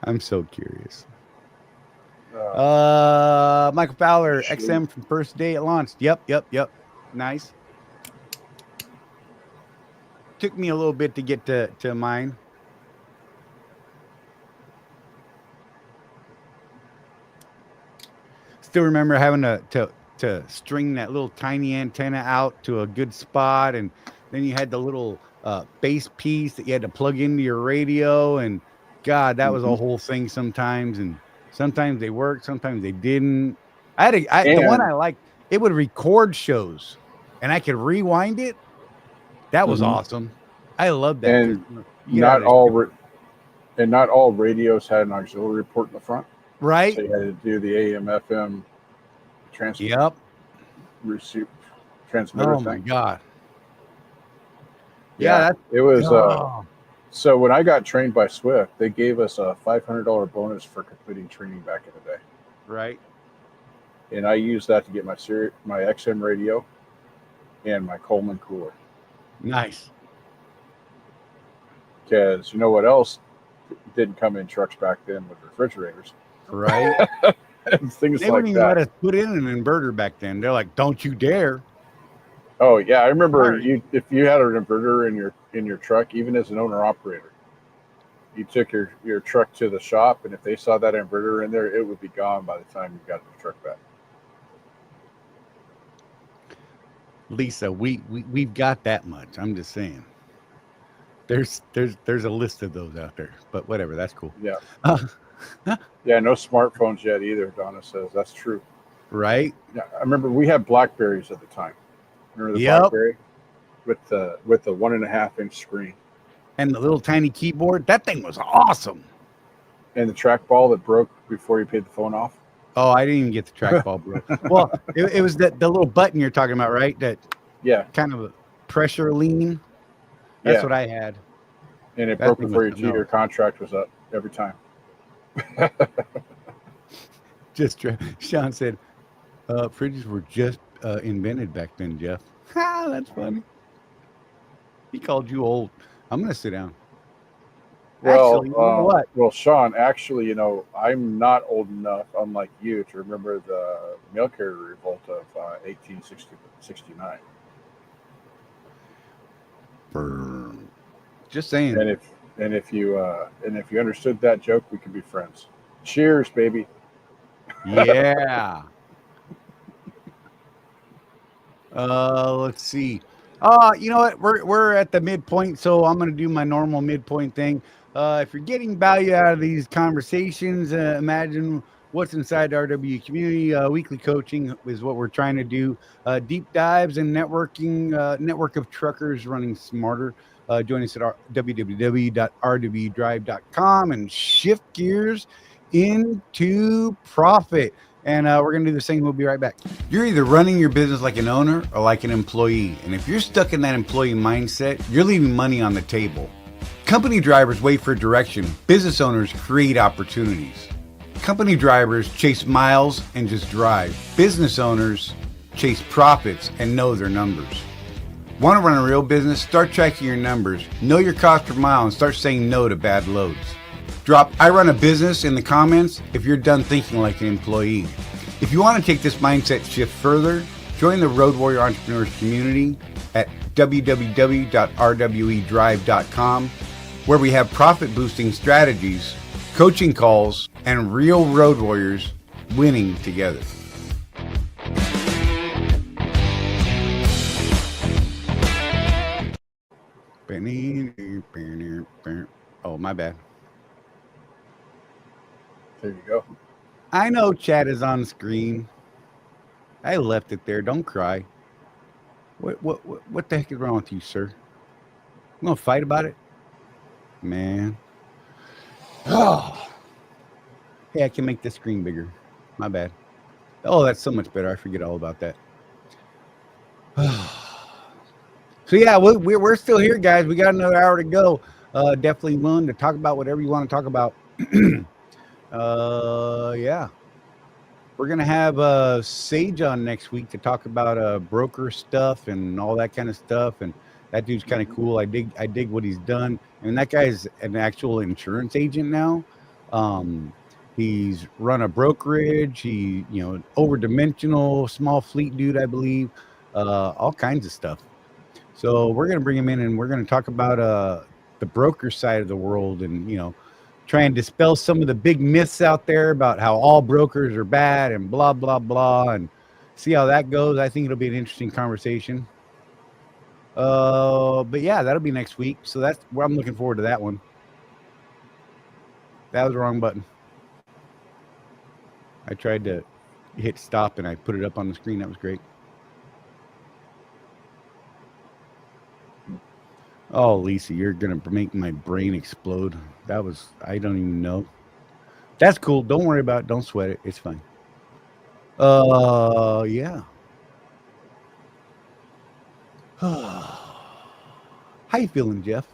I'm so curious. Michael Fowler, Shady. XM from first day it launched. Yep. Nice. Took me a little bit to get to mine. Still remember having to string that little tiny antenna out to a good spot, and then you had the little base piece that you had to plug into your radio, and God, that was a Mm-hmm. whole thing sometimes, and sometimes they worked, sometimes they didn't. The one And I liked, it would record shows, and I could rewind it. That was awesome. I love that. And 'cause you get out not of this all shit, and not all radios had an auxiliary port in the front, right? so you had to do the AM FM transfer Yep. receive transmitter Oh my thing. god. Yeah, That's it was. oh, So when I got trained by Swift, they gave us a $500 bonus for completing training back in the day, right. and I used that to get my XM radio and my Coleman cooler. Nice. Because you know what else didn't come in trucks back then with refrigerators, Right. and things They like wouldn't even let that. us put in an inverter back then. They're like, "Don't you dare!" Oh yeah, I remember Sorry. if you had an inverter in your truck, even as an owner operator, you took your truck to the shop, and if they saw that inverter in there, it would be gone by the time you got the truck back. Lisa, we've got that much. I'm just saying. There's a list of those out there, but whatever. That's cool. Yeah. Uh, Yeah, no smartphones yet either. Donna says that's true. right. Yeah, I remember we had Blackberries at the time. Remember the Yep. Blackberry with the 1.5-inch screen And the little tiny keyboard. That thing was awesome. and the trackball that broke before you paid the phone off. Oh, I didn't even get the trackball, bro. Well, it was the little button you're talking about, right? That Yeah, kind of a pressure lean. That's yeah. what I had. And it That broke thing before was your something 2-year else. contract was up every time. Sean said, fridges were just invented back then, Jeff. Ha, that's funny. He called you old. I'm gonna sit down. Well, Actually, you know what? well, Sean, actually, I'm not old enough, unlike you, to remember the mail carrier revolt of 1869. Burn. Just saying. And if you understood that joke, we could be friends. Cheers, baby. Yeah. Let's see. You know what? We're at the midpoint, so I'm gonna do my normal midpoint thing. If you're getting value out of these conversations, imagine what's inside the RW community. Weekly coaching is what we're trying to do. Deep dives and networking, network of truckers running smarter. Join us at www.rwdrive.com and shift gears into profit. And we're going to do the same. We'll be right back. You're either running your business like an owner or like an employee. And if you're stuck in that employee mindset, you're leaving money on the table. Company drivers wait for direction. Business owners create opportunities. Company drivers chase miles and just drive. Business owners chase profits and know their numbers. Want to run a real business? Start tracking your numbers. Know your cost per mile and start saying no to bad loads. Drop "I run a business" in the comments if you're done thinking like an employee. If you want to take this mindset shift further, join the Road Warrior Entrepreneurs community at www.rwedrive.com, where we have profit boosting strategies, coaching calls, and real road warriors winning together. Oh, my bad. There you go. I know chat is on screen. I left it there. Don't cry. What the heck is wrong with you, sir? You gonna fight about it? Man. Oh. Hey, I can make this screen bigger. My bad. Oh, that's so much better. I forget all about that. So yeah, we're still here, guys. We got another hour to go. Definitely willing to talk about whatever you want to talk about. Yeah. We're gonna have Sage on next week to talk about broker stuff and all that kind of stuff. And that dude's kind of cool. I dig what he's done. And that guy's an actual insurance agent now. He's run a brokerage. He, overdimensional small fleet dude, I believe. All kinds of stuff. So we're gonna bring him in and we're gonna talk about the broker side of the world and try and dispel some of the big myths out there about how all brokers are bad and blah, blah, blah, and see how that goes. I think it'll be an interesting conversation. But yeah, that'll be next week. So that's where I'm looking forward to that one. That was the wrong button. I tried to hit stop and I put it up on the screen. That was great. Oh, Lisa, you're gonna make my brain explode. That was I don't even know. That's cool. Don't worry about it. Don't sweat it. It's fine. Yeah. How you feeling, Jeff?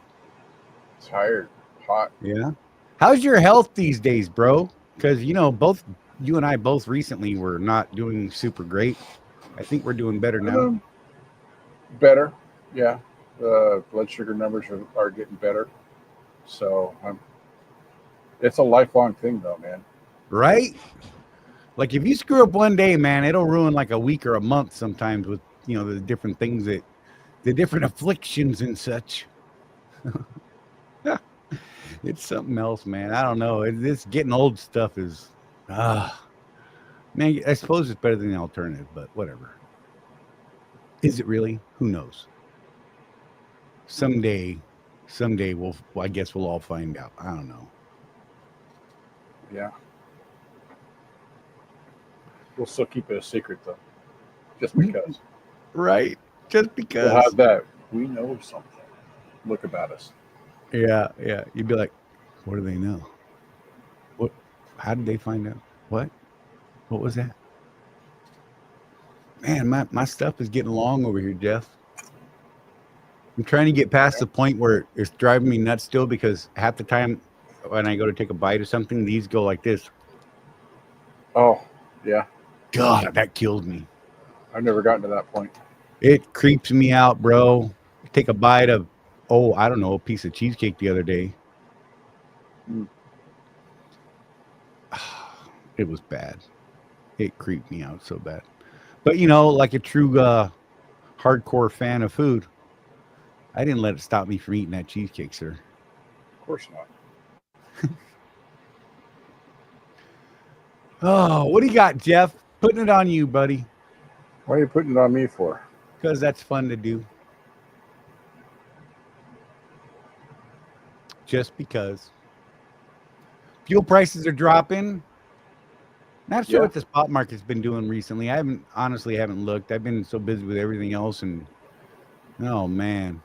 Tired, hot. Yeah. How's your health these days, bro? Because both you and I both recently were not doing super great. I think we're doing better now. Better, yeah. The blood sugar numbers are getting better. So it's a lifelong thing, though, man. Right? Like if you screw up one day, man, it'll ruin like a week or a month sometimes with the different things the different afflictions and such. It's something else, man. I don't know. This getting old stuff is man, I suppose it's better than the alternative, but whatever. Is it really? Who knows? Someday I guess we'll all find out. I don't know. Yeah. We'll still keep it a secret, though, just because. Right? Just We'll because. have that. We know something. Look about us. Yeah. You'd be like, what do they know? What? How did they find out? What? What was that? Man, my stuff is getting long over here, Jeff. I'm trying to get past the point where it's driving me nuts still because half the time when I go to take a bite of something, these go like this. Oh, yeah. God, that kills me. I've never gotten to that point. It creeps me out, bro. Take a bite of, I don't know, a piece of cheesecake the other day. It was bad. It creeped me out so bad. But, like a true hardcore fan of food, I didn't let it stop me from eating that cheesecake, sir. Of course not. Oh, what do you got, Jeff? Putting it on you, buddy. Why are you putting it on me for? Because that's fun to do. Just because. Fuel prices are dropping. Not sure what the spot market's been doing recently. I honestly haven't looked. I've been so busy with everything else, and oh man.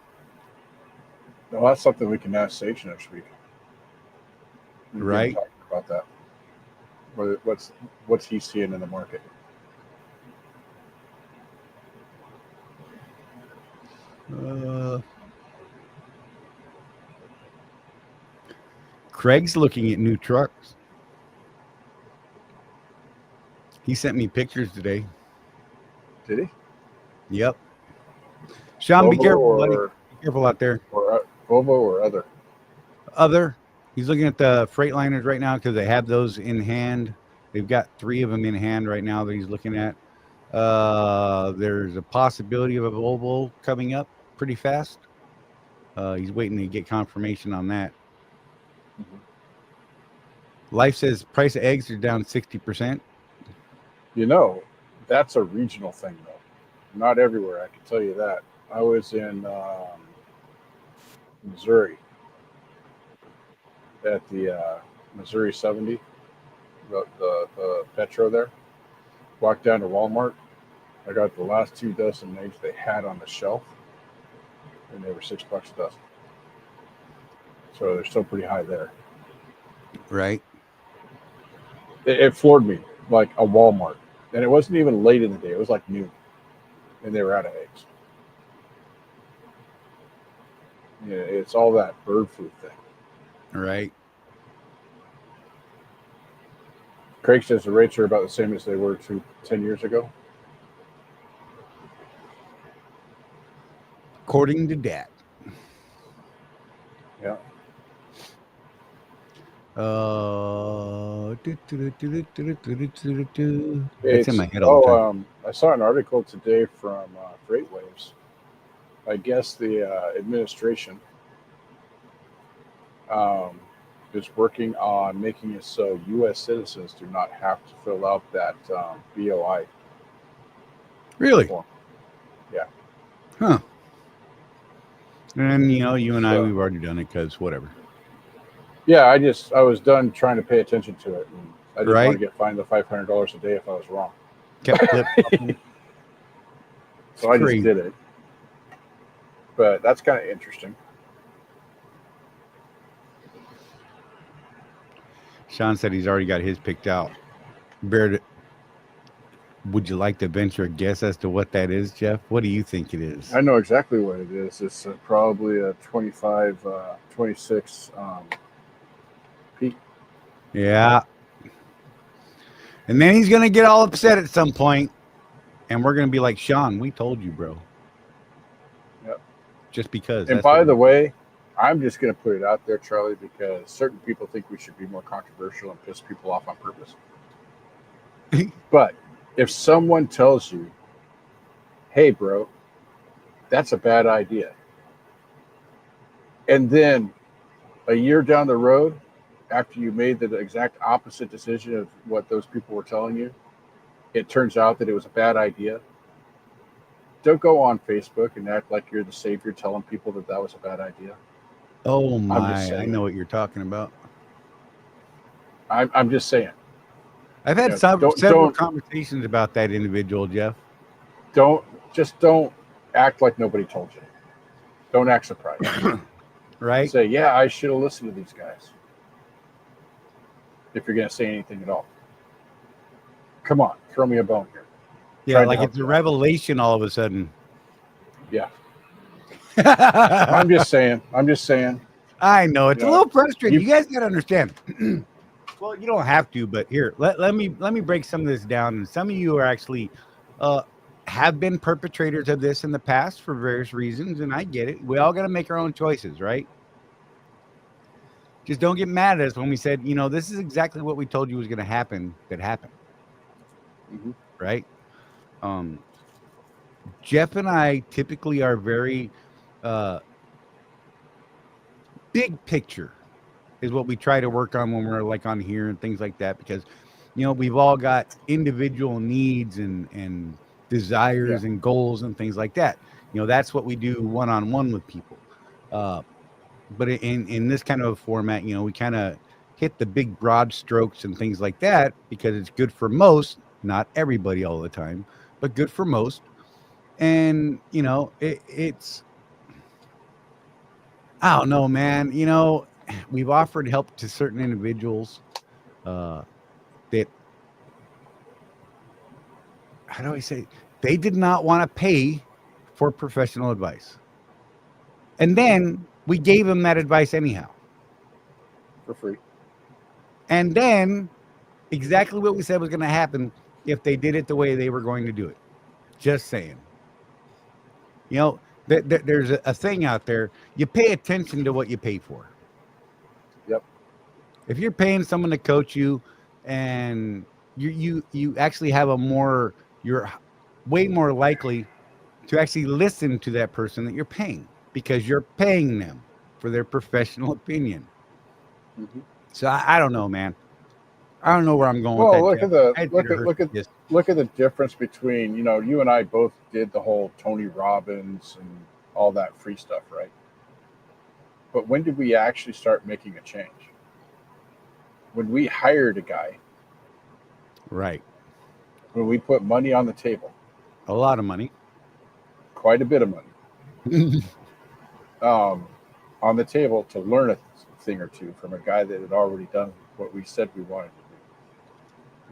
No, that's something we can ask Sage next week. We can Right. talk about that. What's he seeing in the market? Craig's looking at new trucks. He sent me pictures today. Did he? Yep. Sean, be Volvo careful, buddy. Be careful out there. Or Volvo or other? Other. He's looking at the Freightliners right now because they have those in hand. They've got 3 of them in hand right now that he's looking at. There's a possibility of a Volvo coming up pretty fast. He's waiting to get confirmation on that. Mm-hmm. Life says price of eggs are down 60%. That's a regional thing, though. Not everywhere, I can tell you that. I was in Missouri at the Missouri 70, the Petro there. Walked down to Walmart. I got the last 2 dozen eggs they had on the shelf, and they were $6 a dozen. So they're still pretty high there. Right. It floored me, like a Walmart. And it wasn't even late in the day. It was like noon. And they were out of eggs. Yeah, it's all that bird food thing. Right. Craig says the rates are about the same as they were 10 years ago. According to Dad. Yeah. It's in my head all the time. I saw an article today from FreightWaves. I guess the administration is working on making it so U.S. citizens do not have to fill out that BOI. Really? form. Yeah. Huh. And you and I, we've already done it because whatever. Yeah, I was done trying to pay attention to it, and I didn't Right. want to get fined the $500 a day if I was wrong. Kept flip. So I just Crazy. did it. But that's kind of interesting. Sean said he's already got his picked out. Bear, would you like to venture a guess as to what that is, Jeff? What do you think it is? I know exactly what it is. It's probably a 25, 26 peak. Yeah. And then he's going to get all upset at some point, and we're going to be like, Sean, we told you, bro. Yep. Just because. And by the way, I'm just going to put it out there, Charlie, because certain people think we should be more controversial and piss people off on purpose. But if someone tells you, hey, bro, that's a bad idea, and then a year down the road, after you made the exact opposite decision of what those people were telling you, it turns out that it was a bad idea, don't go on Facebook and act like you're the savior telling people that that was a bad idea. Oh, my. I know what you're talking about. I'm just saying. I've had several conversations about that individual, Jeff. Don't act like nobody told you. Don't act surprised. Right? Say, yeah, I should have listened to these guys. If you're going to say anything at all. Come on, throw me a bone here. Yeah, like it's a revelation all of a sudden. Yeah. I'm just saying. I know. It's a little frustrating. You guys got to understand. Well, you don't have to, but here, let me break some of this down. And some of you are actually have been perpetrators of this in the past for various reasons, and I get it. We all got to make our own choices, right? Just don't get mad at us when we said, this is exactly what we told you was going to happen. That happened, right? Jeff and I typically are very big picture. Is what we try to work on when we're like on here and things like that, because we've all got individual needs and desires and goals and things like that. That's what we do one-on-one with people, but in this kind of a format, we kind of hit the big broad strokes and things like that because it's good for most, not everybody all the time, but good for most. And it's I don't know, man. We've offered help to certain individuals that, how do I say, they did not want to pay for professional advice. And then we gave them that advice anyhow. For free. And then exactly what we said was going to happen if they did it the way they were going to do it. Just saying. There's a thing out there. You pay attention to what you pay for. Yep. If you're paying someone to coach you, and you actually have you're way more likely to actually listen to that person that you're paying because you're paying them for their professional opinion. So I don't know, man. I don't know where I'm going. Well, with that, look at the difference between you and I both did the whole Tony Robbins and all that free stuff, right? But when did we actually start making a change? When we hired a guy, right? When we put money on the table, a lot of money, quite a bit of money, on the table to learn a thing or two from a guy that had already done what we said we wanted to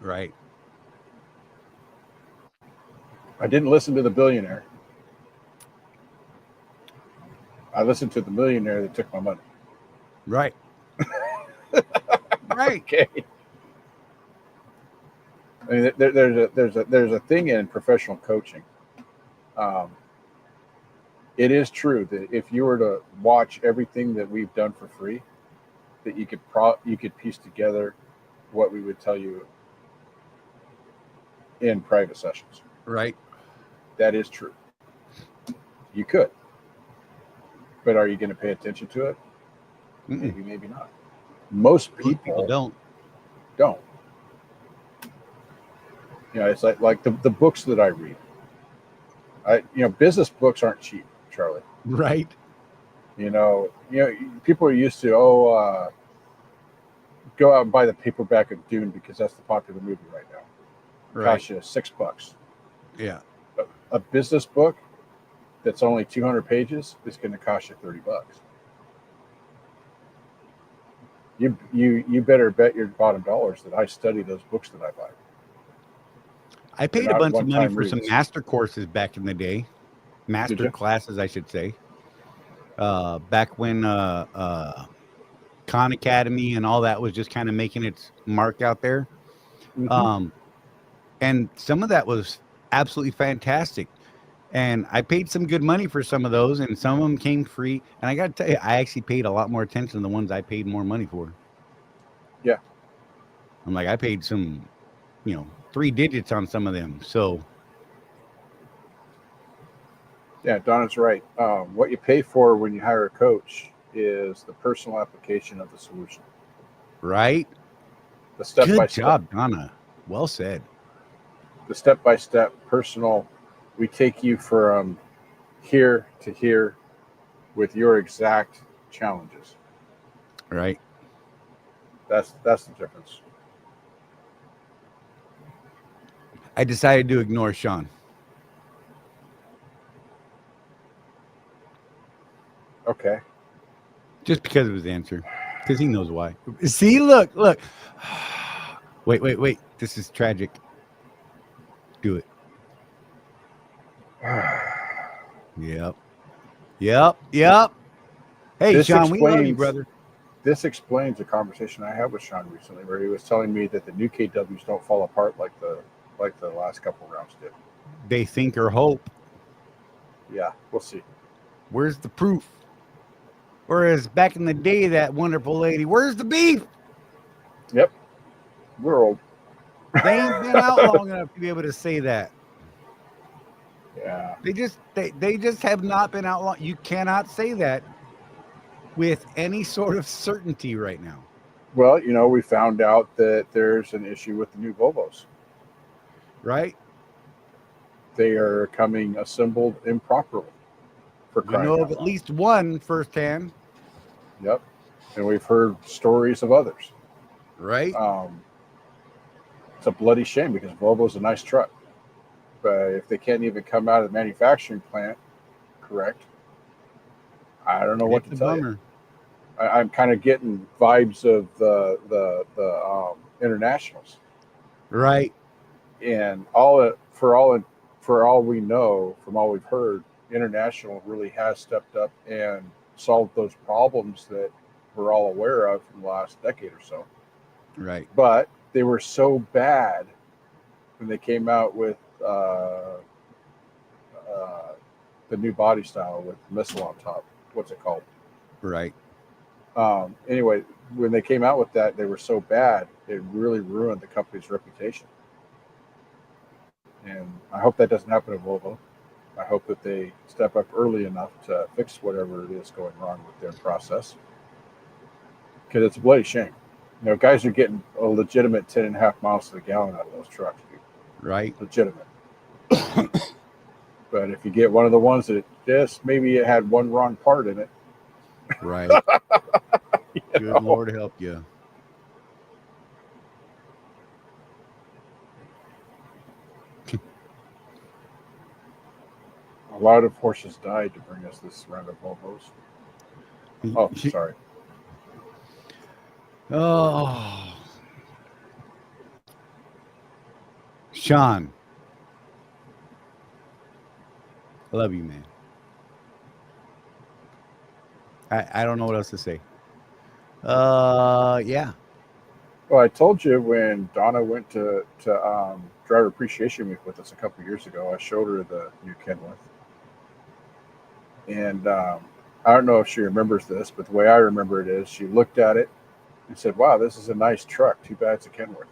do. Right. I didn't listen to the billionaire. I listened to the millionaire that took my money. Right. Right. Okay. I mean, there's a thing in professional coaching. It is true that if you were to watch everything that we've done for free, that you could piece together what we would tell you in private sessions. Right. That is true. You could. But are you going to pay attention to it? Maybe, maybe not. Most people don't. It's like the books that I read. Business books aren't cheap, Charlie. Right. People are used to go out and buy the paperback of Dune because that's the popular movie right now. Right. Costs you $6. Yeah. A business book that's only 200 pages is going to cost you $30. You better bet your bottom dollars that I study those books that I buy. I paid a not bunch of money one-time for some reads. master courses back in the day. Master you? classes, I should say. Back when Khan Academy and all that was just kind of making its mark out there. Mhm. And some of that was absolutely fantastic. And I paid some good money for some of those, and some of them came free. And I got to tell you, I actually paid a lot more attention to the ones I paid more money for. Yeah. I'm like, I paid some, 3 digits on some of them. So, Yeah, Donna's right. What you pay for when you hire a coach is the personal application of the solution, right? the step by Good step, job, Donna. Well said. the step by step personal. We take you from here to here with your exact challenges. Right. That's the difference. I decided to ignore Sean. Okay. Just because of his answer. Because he knows why. See, look. Wait. This is tragic. Do it. Yep. Hey, This Sean, we love you, explains brother. this explains a conversation I had with Sean recently, where he was telling me that the new KWs don't fall apart like the last couple rounds did. They think or hope. Yeah, we'll see. Where's the proof? Whereas back in the day, that wonderful lady, where's the beef? Yep, we're old. They ain't been out long enough to be able to say that. Yeah. They just have not been out long. You cannot say that with any sort of certainty right now. Well, we found out that there's an issue with the new Volvos. Right? They are coming assembled improperly. For We crying know out of at loud. least one firsthand. Yep. And we've heard stories of others. Right? It's a bloody shame because Volvo's a nice truck. But if they can't even come out of the manufacturing plant correct, I don't know what It's to a tell you. bummer. I'm kind of getting vibes of the internationals, Right? and for all we know, from all we've heard, international really has stepped up and solved those problems that we're all aware of from the last decade or so. Right. But they were so bad when they came out with the new body style with missile on top. What's it called? Right. Anyway, when they came out with that, they were so bad, it really ruined the company's reputation. And I hope that doesn't happen to Volvo. I hope that they step up early enough to fix whatever it is going wrong with their process. Because it's a bloody shame. Guys are getting a legitimate 10.5 miles to the gallon out of those trucks, dude. Right. Legitimate. But if you get one of the ones that just maybe it had one wrong part in it. Right. Good Lord help you. A lot of horses died to bring us this round of Volvos. Oh, sorry. Oh. Sean. I love you, man. I don't know what else to say. Yeah. Well, I told you when Donna went to Driver Appreciation Week with us a couple of years ago, I showed her the new Kenworth. And I don't know if she remembers this, but the way I remember it is she looked at it and said, wow, this is a nice truck. Too bad it's a Kenworth.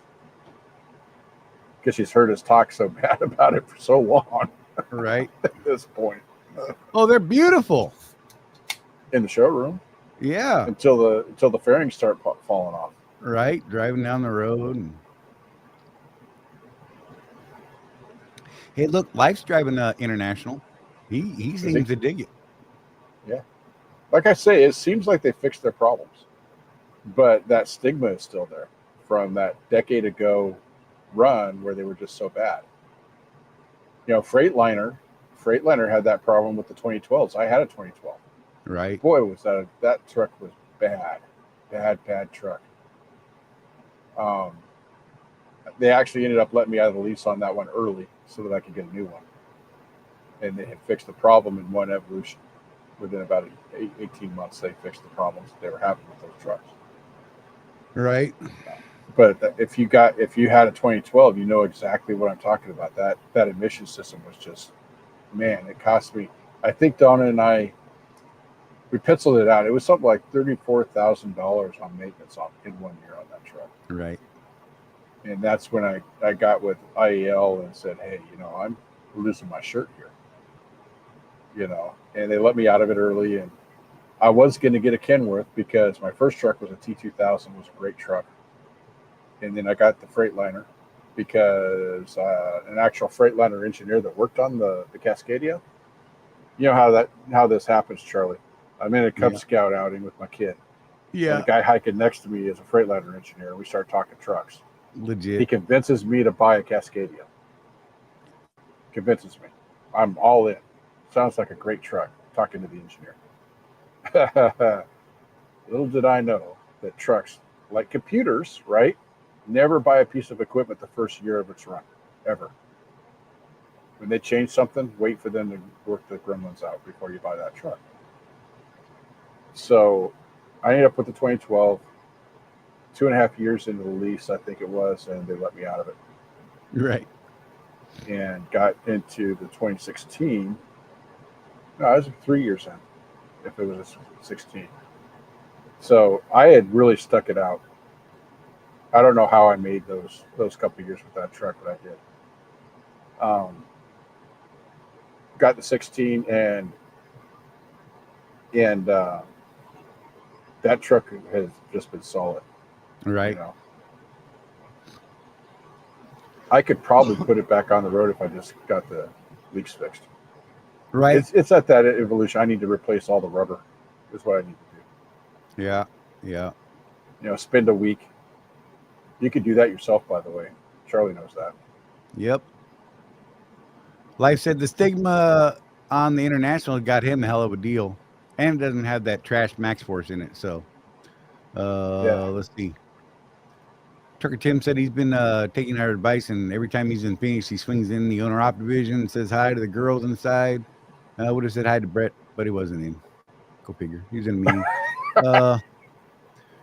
Because she's heard us talk so bad about it for so long. Right. At this point. Oh, they're beautiful. In the showroom. Yeah. Until the fairings start falling off. Right. Driving down the road. Hey, look, Life's driving international. He seems to dig it. Yeah. Like I say, it seems like they fixed their problems. But that stigma is still there from that decade ago run where they were just so bad. Freightliner had that problem with the 2012s. I had a 2012. Right. Boy, was that truck was bad. bad truck. They actually ended up letting me out of the lease on that one early so that I could get a new one. And they had fixed the problem in one evolution. Within about 18 months, they fixed the problems that they were having with those trucks. Right. But if you had a 2012, you know exactly what I'm talking about. That emission system was just, man, it cost me. I think Donna and I, we penciled it out. It was something like $34,000 on maintenance in 1 year on that truck. Right. And that's when I got with IEL and said, hey, I'm losing my shirt here. And they let me out of it early. And I was going to get a Kenworth because my first truck was a T2000, was a great truck. And then I got the Freightliner because an actual Freightliner engineer that worked on the Cascadia. You know how this happens, Charlie. I'm in a Cub Scout outing with my kid. Yeah. And the guy hiking next to me is a Freightliner engineer. We start talking trucks. Legit. He convinces me to buy a Cascadia. Convinces me. I'm all in. Sounds like a great truck. Talking to the engineer. Little did I know that trucks, like computers, right? Never buy a piece of equipment the first year of its run, ever. When they change something, wait for them to work the gremlins out before you buy that truck. So I ended up with the 2012, 2.5 years into the lease, I think it was, and they let me out of it. Right. And got into the 2016. No, I was 3 years in, if it was a 16. So I had really stuck it out. I don't know how I made those couple of years with that truck, but I did. Got the 16 and that truck has just been solid. Right. I could probably put it back on the road if I just got the leaks fixed. Right. It's at that evolution. I need to replace all the rubber. Is what I need to do. Yeah. Yeah. Spend a week. You could do that yourself, by the way. Charlie knows that. Yep. Life said the stigma on the International got him a hell of a deal, and it doesn't have that trash Max Force in it. So, let's see. Trucker Tim said he's been taking our advice, and every time he's in Phoenix, he swings in the owner op division and says hi to the girls inside. I would have said hi to Brett, but he wasn't in. Go figure. He was in a meeting.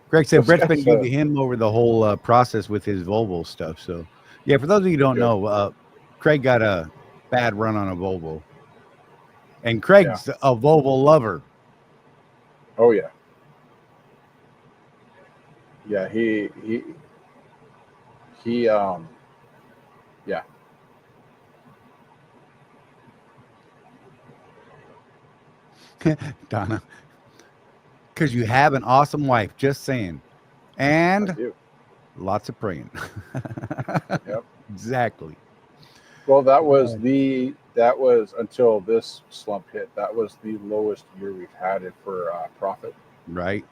Greg said Brett's been good to him over the whole process with his Volvo stuff. So, yeah, for those of you who don't know, Craig got a bad run on a Volvo. And Craig's a Volvo lover. Oh, yeah. Yeah, he yeah. Donna. Because you have an awesome wife, just saying. And lots of praying. Yep. Exactly. Well, that was until this slump hit. That was the lowest year we've had it for profit. Right.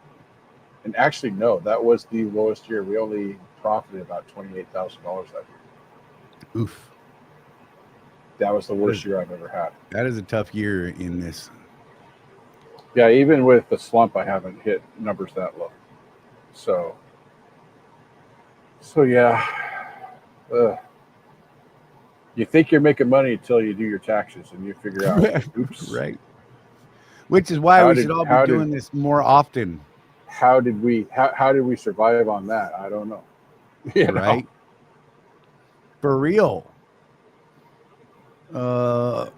And actually, no, that was the lowest year. We only profited about $28,000 that year. Oof. That was the worst year I've ever had. That is a tough year in this. Yeah, even with the slump, I haven't hit numbers that low. So yeah. You think you're making money until you do your taxes and you figure out, oops. Right. Which is why we should all be doing this more often. How did we survive on that? I don't know. Right. For real. My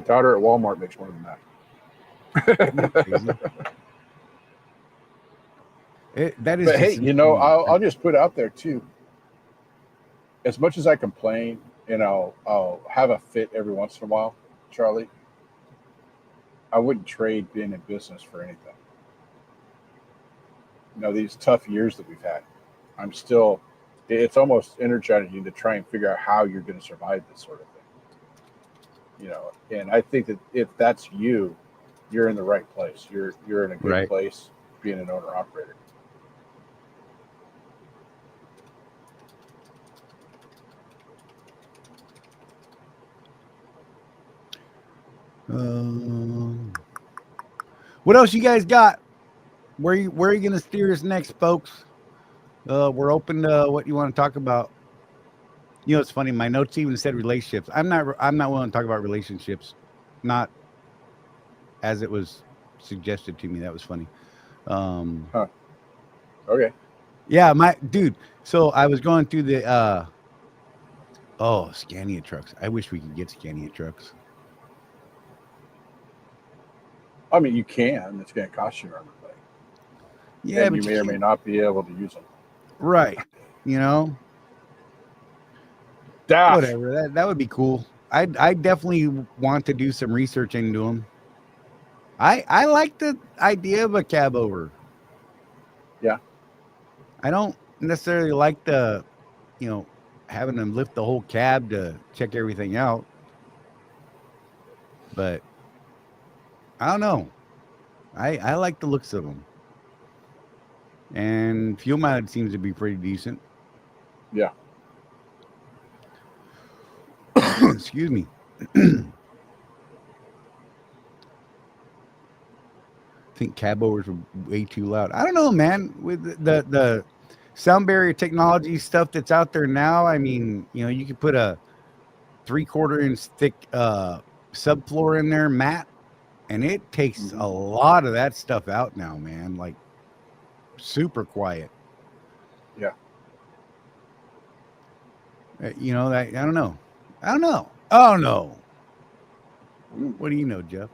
daughter at Walmart makes more than that. That is. But hey, I'll just put out there too. As much as I complain, I'll have a fit every once in a while, Charlie. I wouldn't trade being in business for anything. These tough years that we've had, it's almost energizing to try and figure out how you're going to survive this sort of thing. And I think that if that's you, you're in the right place. You're in a good place being an owner operator. What else you guys got? where are you gonna steer us next, folks? We're open to what you want to talk about. You know, it's funny. My notes even said relationships. I'm not willing to talk about relationships, not as it was suggested to me. That was funny. Huh. Okay. Yeah, my dude. So I was going through the Scania trucks. I wish we could get Scania trucks. I mean, you can. It's going to cost you everything. Yeah, And but you may or may can't- not be able to use them. right. You know, Dash. whatever. That would be cool. I definitely want to do some research into them. I like the idea of a cab over. Yeah. I don't necessarily like the, you know, having them lift the whole cab to check everything out. But I don't know. I like the looks of them. And fuel mileage seems to be pretty decent. Yeah. Excuse me. I think cab overs were way too loud. I don't know, man. With the sound barrier technology stuff that's out there now, I mean, you know, you could put a 3/4 inch thick subfloor in there, matte, and it takes a lot of that stuff out now, man. Like super quiet. Yeah. You know, I don't know. Oh no. What do you know, Jeff?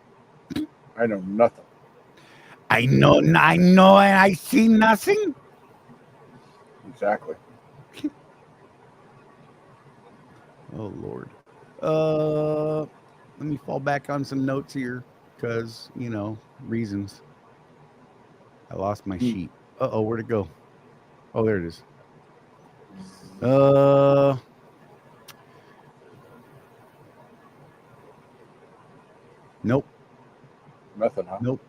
I know nothing. I know, and I see nothing. Exactly. Oh Lord. Let me fall back on some notes here, because you know reasons. I lost my sheet. Where'd it go? Oh, there it is. Nope. Nothing, huh? Nope.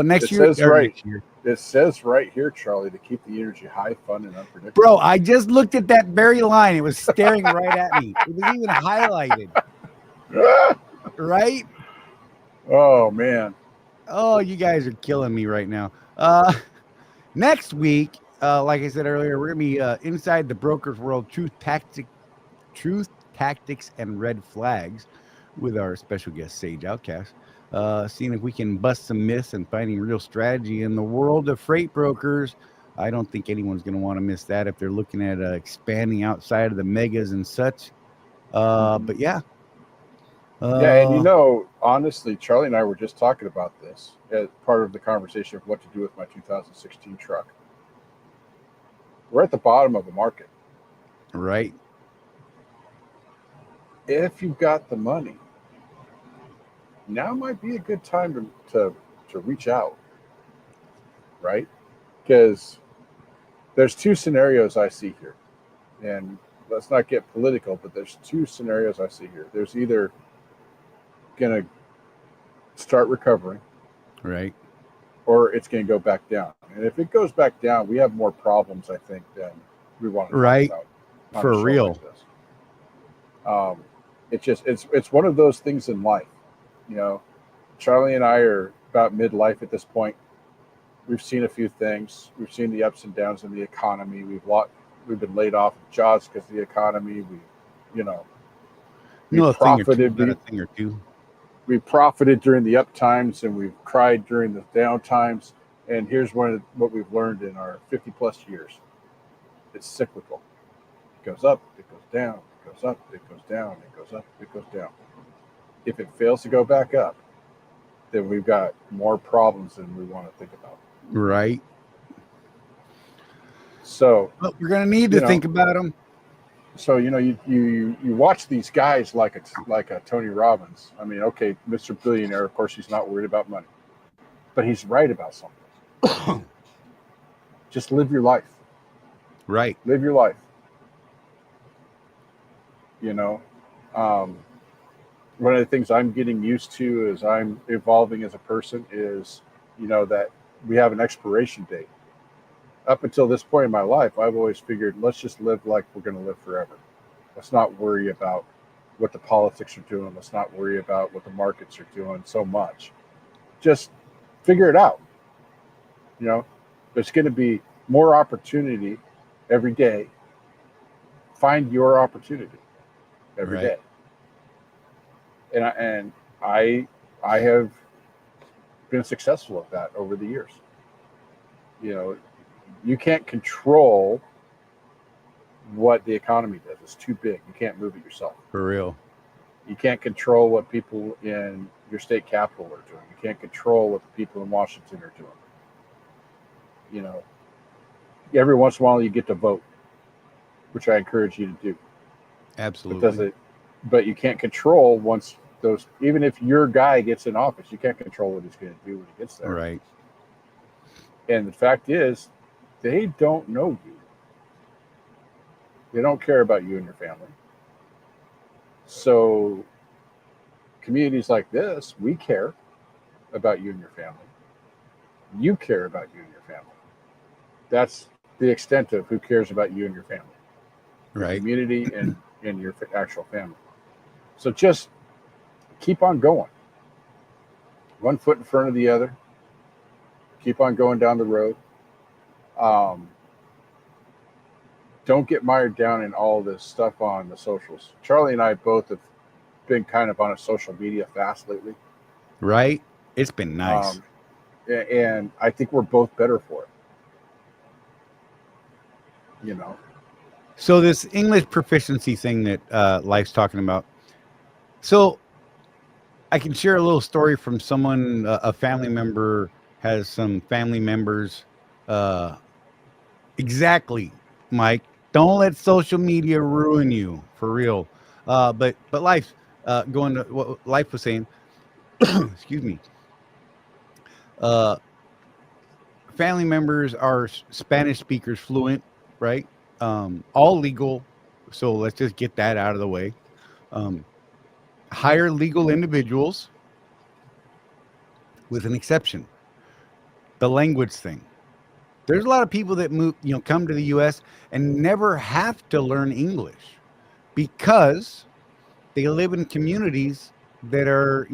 Next It year. says right. Next year. It says right here, Charlie, to keep the energy high, fun, and unpredictable. Bro, I just looked at that very line. It was staring right at me. It was even highlighted. Right? Oh man. Oh, you guys are killing me right now. Next week, like I said earlier, we're gonna be inside the broker's world, truth, tactics, and red flags with our special guest Sage Outcast. Seeing if we can bust some myths and finding real strategy in the world of freight brokers. I don't think anyone's going to want to miss that if they're looking at expanding outside of the megas and such. But yeah. Yeah, and you know, honestly, Charlie and I were just talking about this as part of the conversation of what to do with my 2016 truck. We're at the bottom of the market. Right. If you've got the money, now might be a good time to reach out, right? Because there's two scenarios I see here. And let's not get political, but there's two scenarios I see here. There's either going to start recovering, right, or it's going to go back down. And if it goes back down, we have more problems, I think, than we want to talk about on for a show real. like this. It's one of those things in life. You know, Charlie and I are about midlife at this point. We've seen a few things. We've seen the ups and downs in the economy. We've been laid off of jobs because of the economy. We profited. A thing or two. We profited during the up times, and we've cried during the down times. And here's what we've learned in our 50 plus years: it's cyclical. It goes up, it goes down, it goes up, it goes down, it goes up, it goes down. If it fails to go back up, then we've got more problems than we want to think about. Right. So, but we're gonna need to think about them. So you watch these guys like a Tony Robbins. I mean, okay, Mr. Billionaire, of course, he's not worried about money, but he's right about something. Just live your life. Right. Live your life. You know, one of the things I'm getting used to as I'm evolving as a person is, you know, that we have an expiration date. up until this point in my life, I've always figured, let's just live like we're going to live forever. Let's not worry about what the politics are doing. Let's not worry about what the markets are doing so much. Just figure it out. You know, there's going to be more opportunity every day. Find your opportunity every Right. day. And I have been successful at that over the years. You know, you can't control what the economy does. It's too big. You can't move it yourself. For real. You can't control what people in your state capital are doing. You can't control what the people in Washington are doing. You know, every once in a while you get to vote, which I encourage you to do. Absolutely. But you can't control once those, even if your guy gets in office, you can't control what he's going to do when he gets there. Right. And the fact is, they don't know you. They don't care about you and your family. So communities like this, we care about you and your family. You care about you and your family. That's the extent of who cares about you and your family. Your Right. community and your actual family. So just keep on going. One foot in front of the other. Keep on going down the road. Don't get mired down in all this stuff on the socials. Charley and I both have been kind of on a social media fast lately. Right. It's been nice. And I think we're both better for it. You know. So this English proficiency thing that Life's talking about. So I can share a little story from someone, a family member has some family members. Exactly, Mike. Don't let social media ruin you, for real. But Life, going to what Life was saying, excuse me. Family members are Spanish speakers, fluent, right? All legal. So let's just get that out of the way. Hire legal individuals, with an exception, the language thing. There's a lot of people that move, come to the U.S. and never have to learn English because they live in communities that are,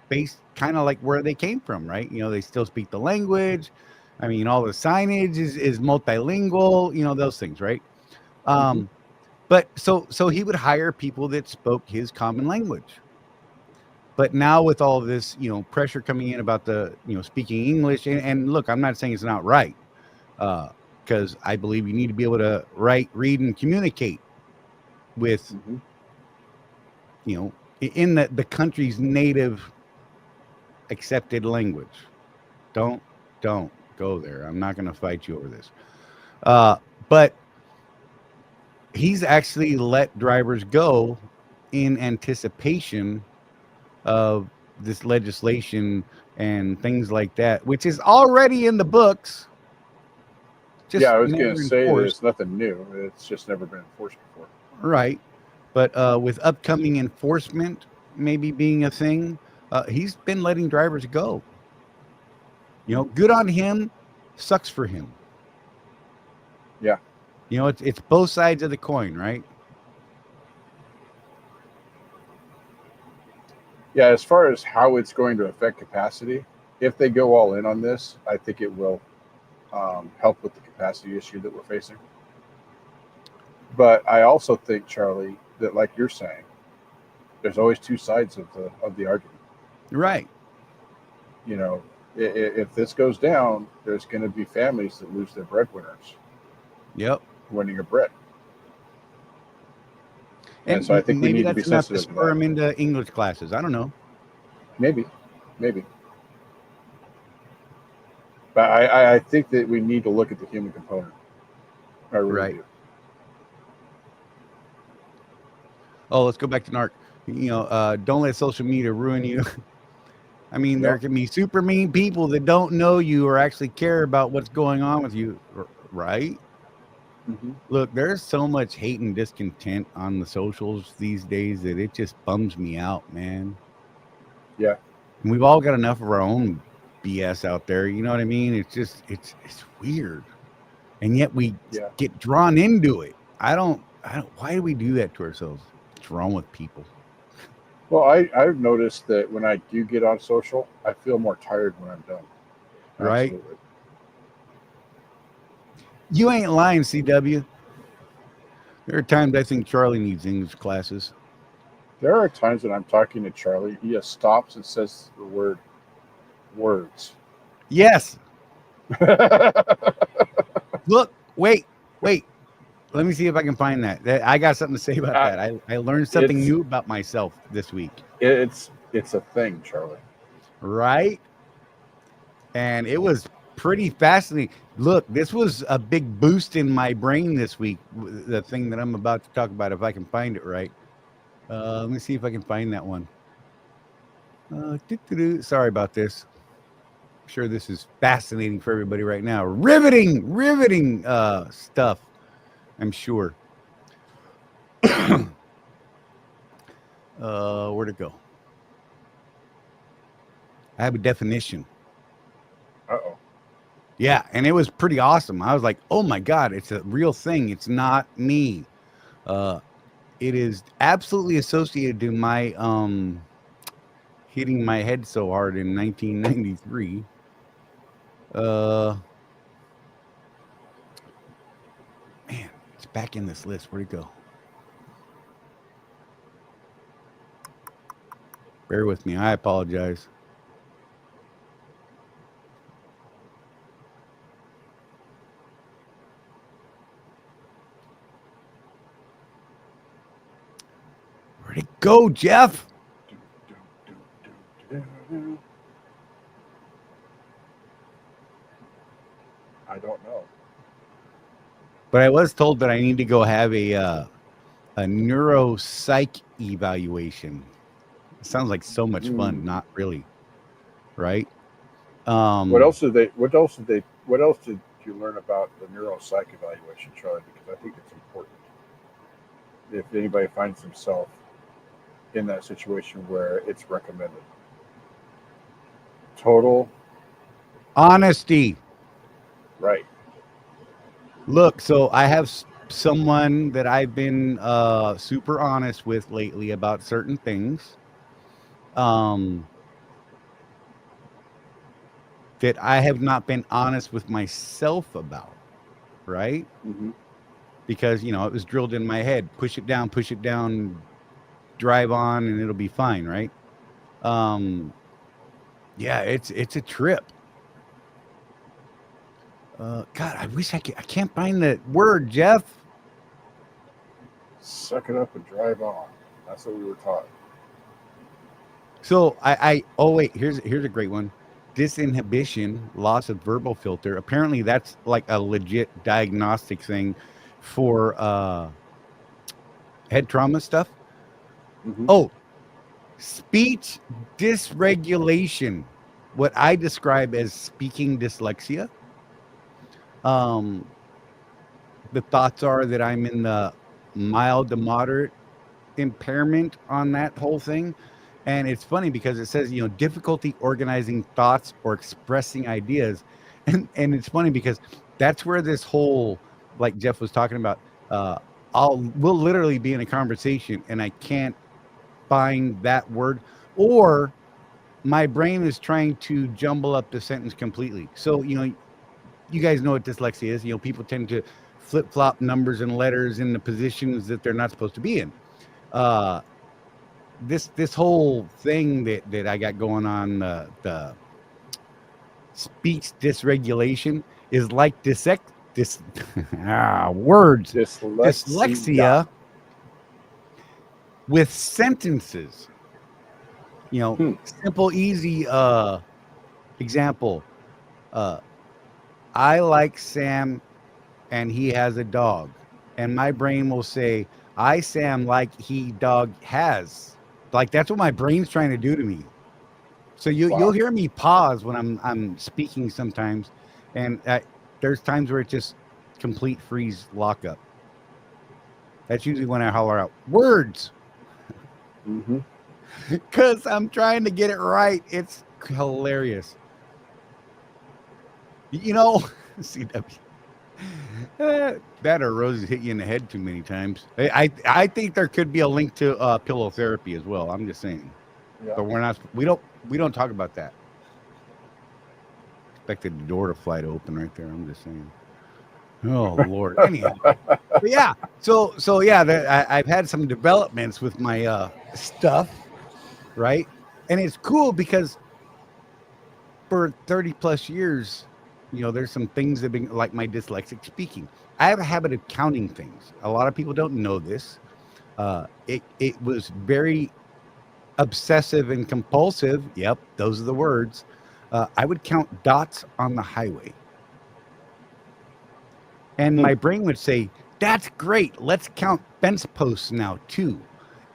based kind of like where they came from, right? They still speak the language. I mean, all the signage is multilingual, those things, right? But so he would hire people that spoke his common language. But now with all of this, pressure coming in about the, speaking English, and look, I'm not saying it's not right, because I believe you need to be able to write, read, and communicate with, in the country's native accepted language. Don't go there. I'm not going to fight you over this. But he's actually let drivers go in anticipation of this legislation and things like that, which is already in the books. Just I was going to say there's nothing new. It's just never been enforced before. Right. But with upcoming enforcement maybe being a thing, he's been letting drivers go. Good on him, sucks for him. Yeah. It's both sides of the coin, right? Yeah, as far as how it's going to affect capacity, if they go all in on this, I think it will help with the capacity issue that we're facing. But I also think, Charley, that like you're saying, there's always two sides of the argument. Right. If this goes down, there's going to be families that lose their breadwinners. Yep. Winning a bread. And so I think we need to be sensitive to spur them into English classes. I don't know. Maybe. But I think that we need to look at the human component. I really do. Oh, let's go back to NARC. Don't let social media ruin you. I mean, there can be super mean people that don't know you or actually care about what's going on with you, right? Look, there's so much hate and discontent on the socials these days that it just bums me out, man. Yeah. And we've all got enough of our own BS out there. You know what I mean? It's just, it's weird. and yet we get drawn into it. I don't. Why do we do that to ourselves? What's wrong with people? Well, I've noticed that when I do get on social, I feel more tired when I'm done. Right? Absolutely. You ain't lying, CW. There are times I think Charlie needs English classes. There are times when I'm talking to Charlie, he just stops and says the word words. Yes. Look, wait. Let me see if I can find that. I got something to say about that. I learned something new about myself this week. It's a thing, Charlie. Right? And it was pretty fascinating. Look, this was a big boost in my brain this week. The thing that I'm about to talk about, if I can find it right. Let me see if I can find that one. Sorry about this. I'm sure this is fascinating for everybody right now. Riveting stuff. I'm sure. Where'd it go? I have a definition. Uh-oh. Yeah, and it was pretty awesome. I was like, oh my God, it's a real thing. It's not me. It is absolutely associated to my hitting my head so hard in 1993. Man, it's back in this list. Where'd it go? Bear with me. I apologize. Where'd it go, Jeff? I don't know. But I was told that I need to go have a neuropsych evaluation. It sounds like so much fun. Not really, right? What else did you learn about the neuropsych evaluation, Charlie? Because I think it's important. If anybody finds himself in that situation where it's recommended. Total honesty. Right. Look, so I have someone that I've been super honest with lately about certain things. That I have not been honest with myself about, right? Mm-hmm. Because, you know, it was drilled in my head, push it down, drive on, and it'll be fine, right? Yeah, it's a trip. God, I wish I can't find the word, Jeff. Suck it up and drive on. That's what we were taught. So oh wait, here's a great one. Disinhibition, loss of verbal filter. Apparently that's like a legit diagnostic thing for head trauma stuff. Mm-hmm. Oh, speech dysregulation, what I describe as speaking dyslexia. The thoughts are that I'm in the mild to moderate impairment on that whole thing. And it's funny because it says, you know, difficulty organizing thoughts or expressing ideas. And it's funny because that's where this whole, like Jeff was talking about, we'll literally be in a conversation and I can't find that word, or my brain is trying to jumble up the sentence completely. So, you know, you guys know what dyslexia is. You know, people tend to flip-flop numbers and letters in the positions that they're not supposed to be in. This whole thing that I got going on, the speech dysregulation, is like dyslexia with sentences. You know, simple, easy example. I like Sam and he has a dog. And my brain will say, I, Sam, like he dog has. Like that's what my brain's trying to do to me. So you'll hear me pause when I'm speaking sometimes, and there's times where it's just complete freeze lockup. That's usually when I holler out words, because I'm trying to get it right. It's hilarious. You know, CW. That or roses hit you in the head too many times. I think there could be a link to pillow therapy as well. I'm just saying, Yeah. but we don't talk about that. Expected the door to fly to open right there. I'm just saying. Oh Lord. Anyhow, but yeah. So yeah, I've had some developments with my stuff, right? And it's cool because for 30 plus years, there's some things that have been like my dyslexic speaking. I have a habit of counting things. A lot of people don't know this. It was very obsessive and compulsive. Yep, those are the words. I would count dots on the highway. And my brain would say, that's great. Let's count fence posts now too,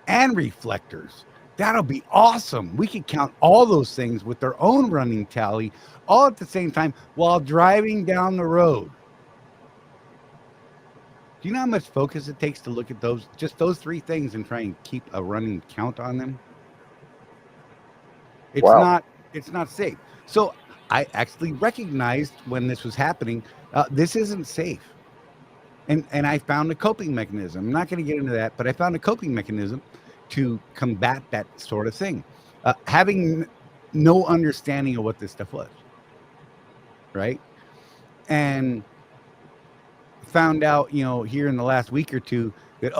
and reflectors. That'll be awesome. We could count all those things with their own running tally all at the same time while driving down the road. Do you know how much focus it takes to look at just those three things and try and keep a running count on them? It's not safe. So I actually recognized when this was happening, this isn't safe. And I found a coping mechanism. I'm not going to get into that, but I found a coping mechanism to combat that sort of thing. Having no understanding of what this stuff was, right? And found out, here in the last week or two that,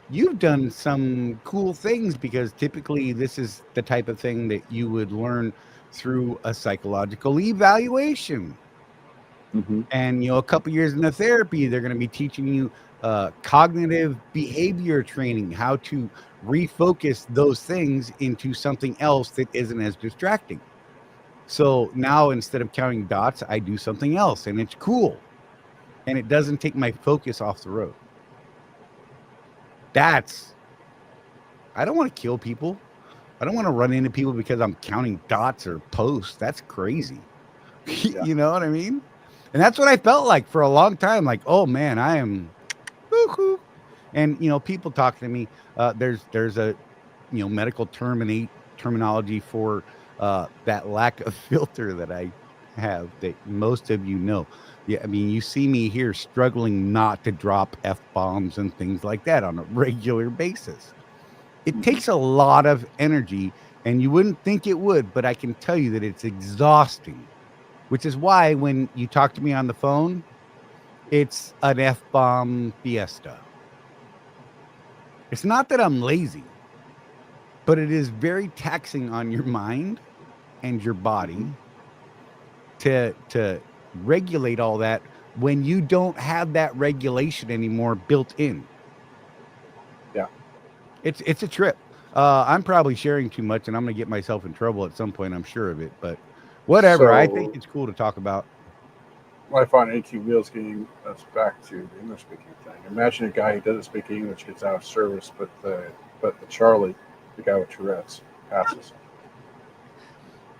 you've done some cool things, because typically this is the type of thing that you would learn through a psychological evaluation. Mm-hmm. And, a couple years into therapy, they're going to be teaching you cognitive behavior training, how to refocus those things into something else that isn't as distracting. So now instead of counting dots, I do something else, and it's cool. And it doesn't take my focus off the road. I don't want to kill people. I don't want to run into people because I'm counting dots or posts. That's crazy. Yeah. You know what I mean? And that's what I felt like for a long time. Like, oh man, I am woo-hoo. And people talk to me. There's a medical terminology for that lack of filter that I have, that most of you know. Yeah, I mean, you see me here struggling not to drop F-bombs and things like that on a regular basis. It takes a lot of energy, and you wouldn't think it would, but I can tell you that it's exhausting, which is why when you talk to me on the phone, it's an F-bomb fiesta. It's not that I'm lazy, but it is very taxing on your mind and your body to regulate all that when you don't have that regulation anymore built in. Yeah. It's a trip. I'm probably sharing too much, and I'm going to get myself in trouble at some point. I'm sure of it, but whatever. I think it's cool to talk about. I find 18 wheels getting us back to the English speaking thing. Imagine a guy who doesn't speak English gets out of service, but the Charley, the guy with Tourette's, passes.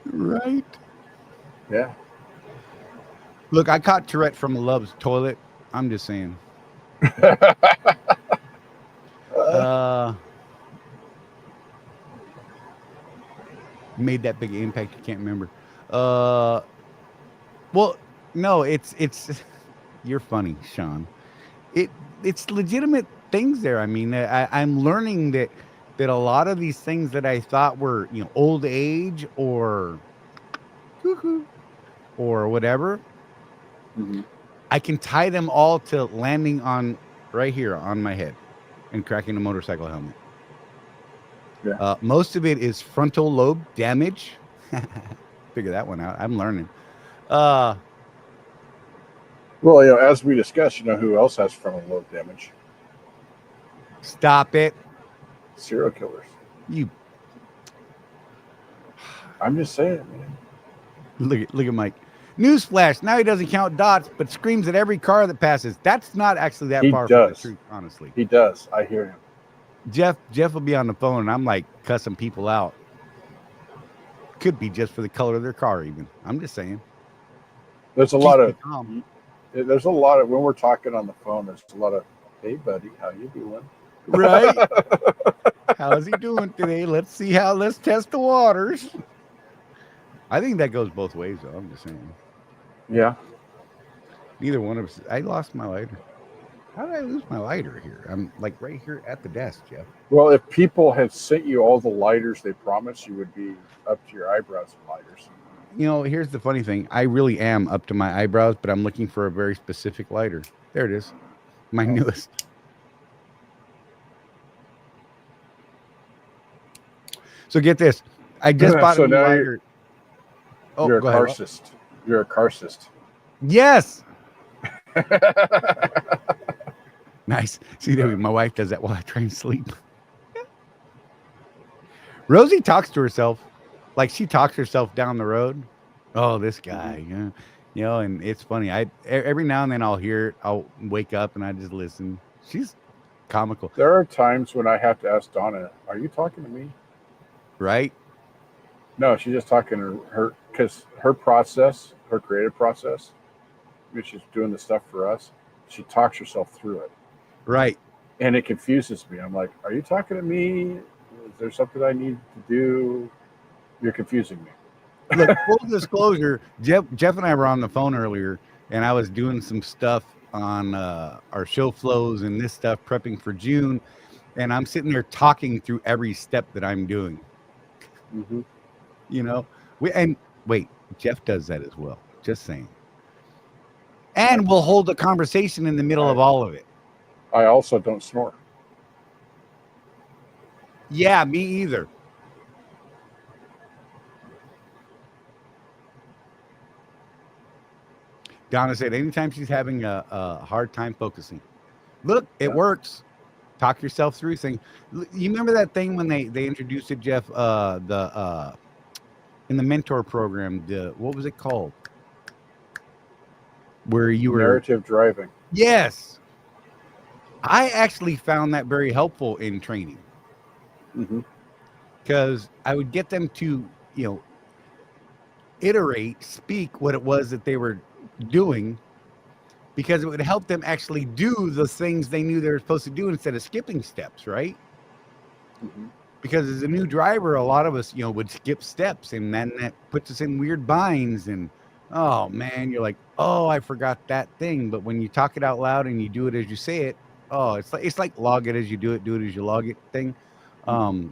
Right. Yeah. Look, I caught Tourette from a Love's toilet. I'm just saying. Made that big impact. You can't remember. Well, no, it's you're funny, Sean. It's legitimate things there. I mean, I'm learning that a lot of these things that I thought were, old age or cuckoo or whatever, Mm-hmm. I can tie them all to landing on right here on my head and cracking a motorcycle helmet. Yeah. Most of it is frontal lobe damage. Figure that one out. I'm learning. Well, as we discussed, who else has frontal lobe damage? Stop it. Serial killers. You I'm just saying, man. look at Mike. Newsflash, now he doesn't count dots, but screams at every car that passes. That's not actually that far from the truth, honestly. He does. I hear him. Jeff will be on the phone, and I'm like cussing people out. Could be just for the color of their car, even. I'm just saying. There's a lot of when we're talking on the phone, there's a lot of, hey buddy, how you doing? Right? How's he doing today? Let's test the waters. I think that goes both ways, though. I'm just saying. Yeah. Neither one of us. I lost my lighter. How did I lose my lighter here? I'm like right here at the desk, Jeff. Well, if people had sent you all the lighters they promised, you would be up to your eyebrows in lighters. You know, here's the funny thing. I really am up to my eyebrows, but I'm looking for a very specific lighter. There it is. My newest. So get this. I just bought So a new now lighter. Oh, you're a go ahead. carcist. You're a carcist. Yes. Nice. See, my wife does that while I try and sleep. Rosie talks to herself, like she talks herself down the road. Oh, this guy, yeah, you know, and it's funny. Every now and then I'll hear it. I'll wake up and I just listen. She's comical, There are times when I have to ask Donna, "Are you talking to me?" right? No, she's just talking to her because her process, her creative process, which she's doing the stuff for us. She talks herself through it, Right. and it confuses me. I'm like, "Are you talking to me? Is there something I need to do?" You're confusing me. Look, full disclosure, Jeff and I were on the phone earlier, and I was doing some stuff on our show flows and this stuff, prepping for June, and I'm sitting there talking through every step that I'm doing. Mm-hmm. You know, wait, Jeff does that as well. Just saying. And we'll hold a conversation in the middle of all of it. I also don't snore. Yeah, me either. Donna said anytime she's having a hard time focusing. Look, it works. Talk yourself through things. You remember that thing when they introduced it, Jeff? In the mentor program, what was it called? Where you were Narrative driving. Yes. I actually found that very helpful in training. Mm-hmm. Because I would get them to, iterate, speak what it was that they were doing, because it would help them actually do the things they knew they were supposed to do instead of skipping steps, right? Mm-hmm. Because as a new driver, a lot of us, would skip steps, and then that puts us in weird binds. And oh man, you're like, oh, I forgot that thing. But when you talk it out loud and you do it as you say it, oh, it's like log it as you do it as you log it thing. You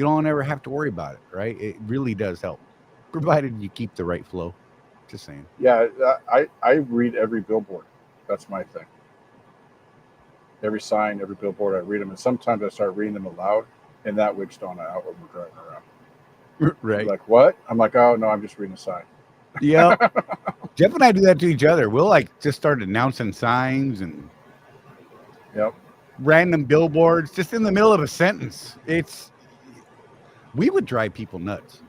don't ever have to worry about it, right? It really does help, provided you keep the right flow. Just saying. Yeah, I read every billboard. That's my thing. Every sign, every billboard, I read them, and sometimes I start reading them aloud, and that wigs Donna out when we're driving around. Right. She's like, what? I'm like, oh no, I'm just reading a sign. Yeah. Jeff and I do that to each other. We'll just start announcing signs and random billboards just in the middle of a sentence. We would drive people nuts.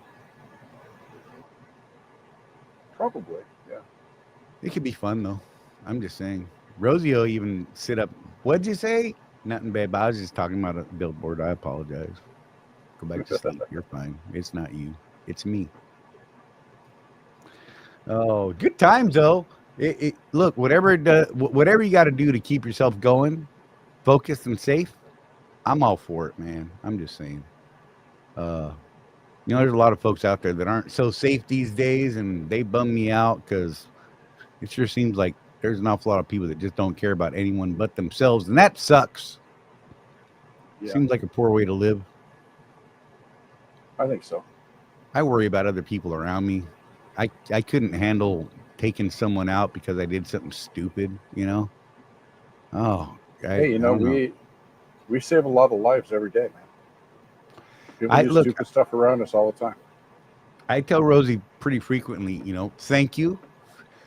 Probably, yeah. It could be fun though. I'm just saying. Rosie will even sit up. What'd you say? Nothing, babe. I was just talking about a billboard. I apologize. Go back to sleep. You're fine. It's not you. It's me. Oh, good times though. Look, whatever you got to do to keep yourself going, focused and safe, I'm all for it, man. I'm just saying. There's a lot of folks out there that aren't so safe these days, and they bum me out because it sure seems like there's an awful lot of people that just don't care about anyone but themselves, and that sucks. Yeah. Seems like a poor way to live. I think so. I worry about other people around me. I couldn't handle taking someone out because I did something stupid, Oh, hey, we save a lot of lives every day, man. People do stupid stuff around us all the time. I tell Rosie pretty frequently, thank you,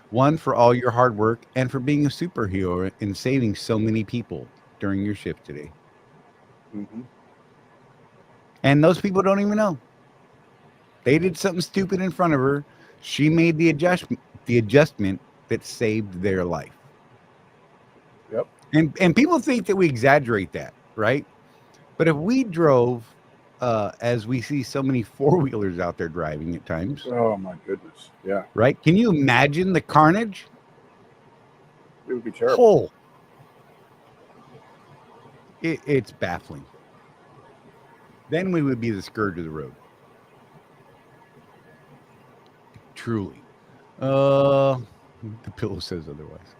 one, for all your hard work and for being a superhero and saving so many people during your shift today. Mm-hmm. And those people don't even know. They did something stupid in front of her. She made the adjustment that saved their life. Yep. And people think that we exaggerate that, right? But if we drove, as we see so many four-wheelers out there driving at times. Oh my goodness. Yeah. Right? Can you imagine the carnage? It would be terrible. It's baffling. Then we would be the scourge of the road. Truly. The pillow says otherwise.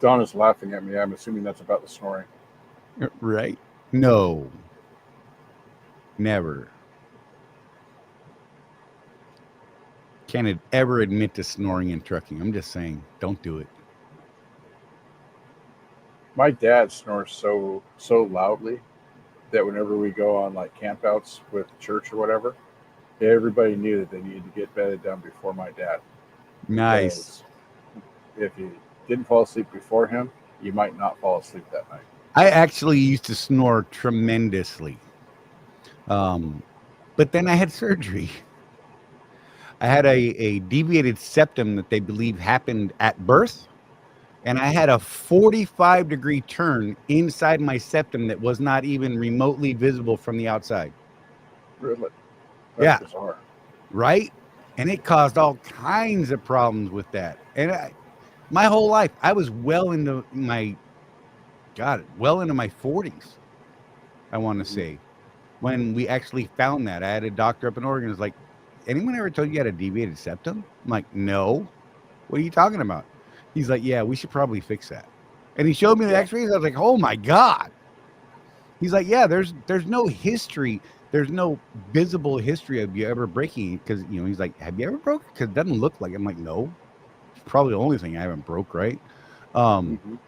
Donna's laughing at me. I'm assuming that's about the snoring. Right? No. Never. Can't ever admit to snoring and trucking. I'm just saying, don't do it. My dad snores so loudly that whenever we go on like campouts with church or whatever, everybody knew that they needed to get bedded down before my dad. Nice. Because if you didn't fall asleep before him, you might not fall asleep that night. I actually used to snore tremendously. But then I had surgery. I had a deviated septum that they believe happened at birth. And I had a 45-degree turn inside my septum that was not even remotely visible from the outside. Really? Yeah. That's bizarre. Right? And it caused all kinds of problems with that. And my whole life, I was well into my 40s, I want to say, when we actually found that. I had a doctor up in Oregon who's like, anyone ever told you had a deviated septum? I'm like, no. What are you talking about? He's like, yeah, we should probably fix that. And he showed me the x-rays. I was like, oh my God. He's like, yeah, there's no history. There's no visible history of you ever breaking, because, you know, he's like, have you ever broke? Because it doesn't look like it. I'm like, no. It's probably the only thing I haven't broke, right? I'm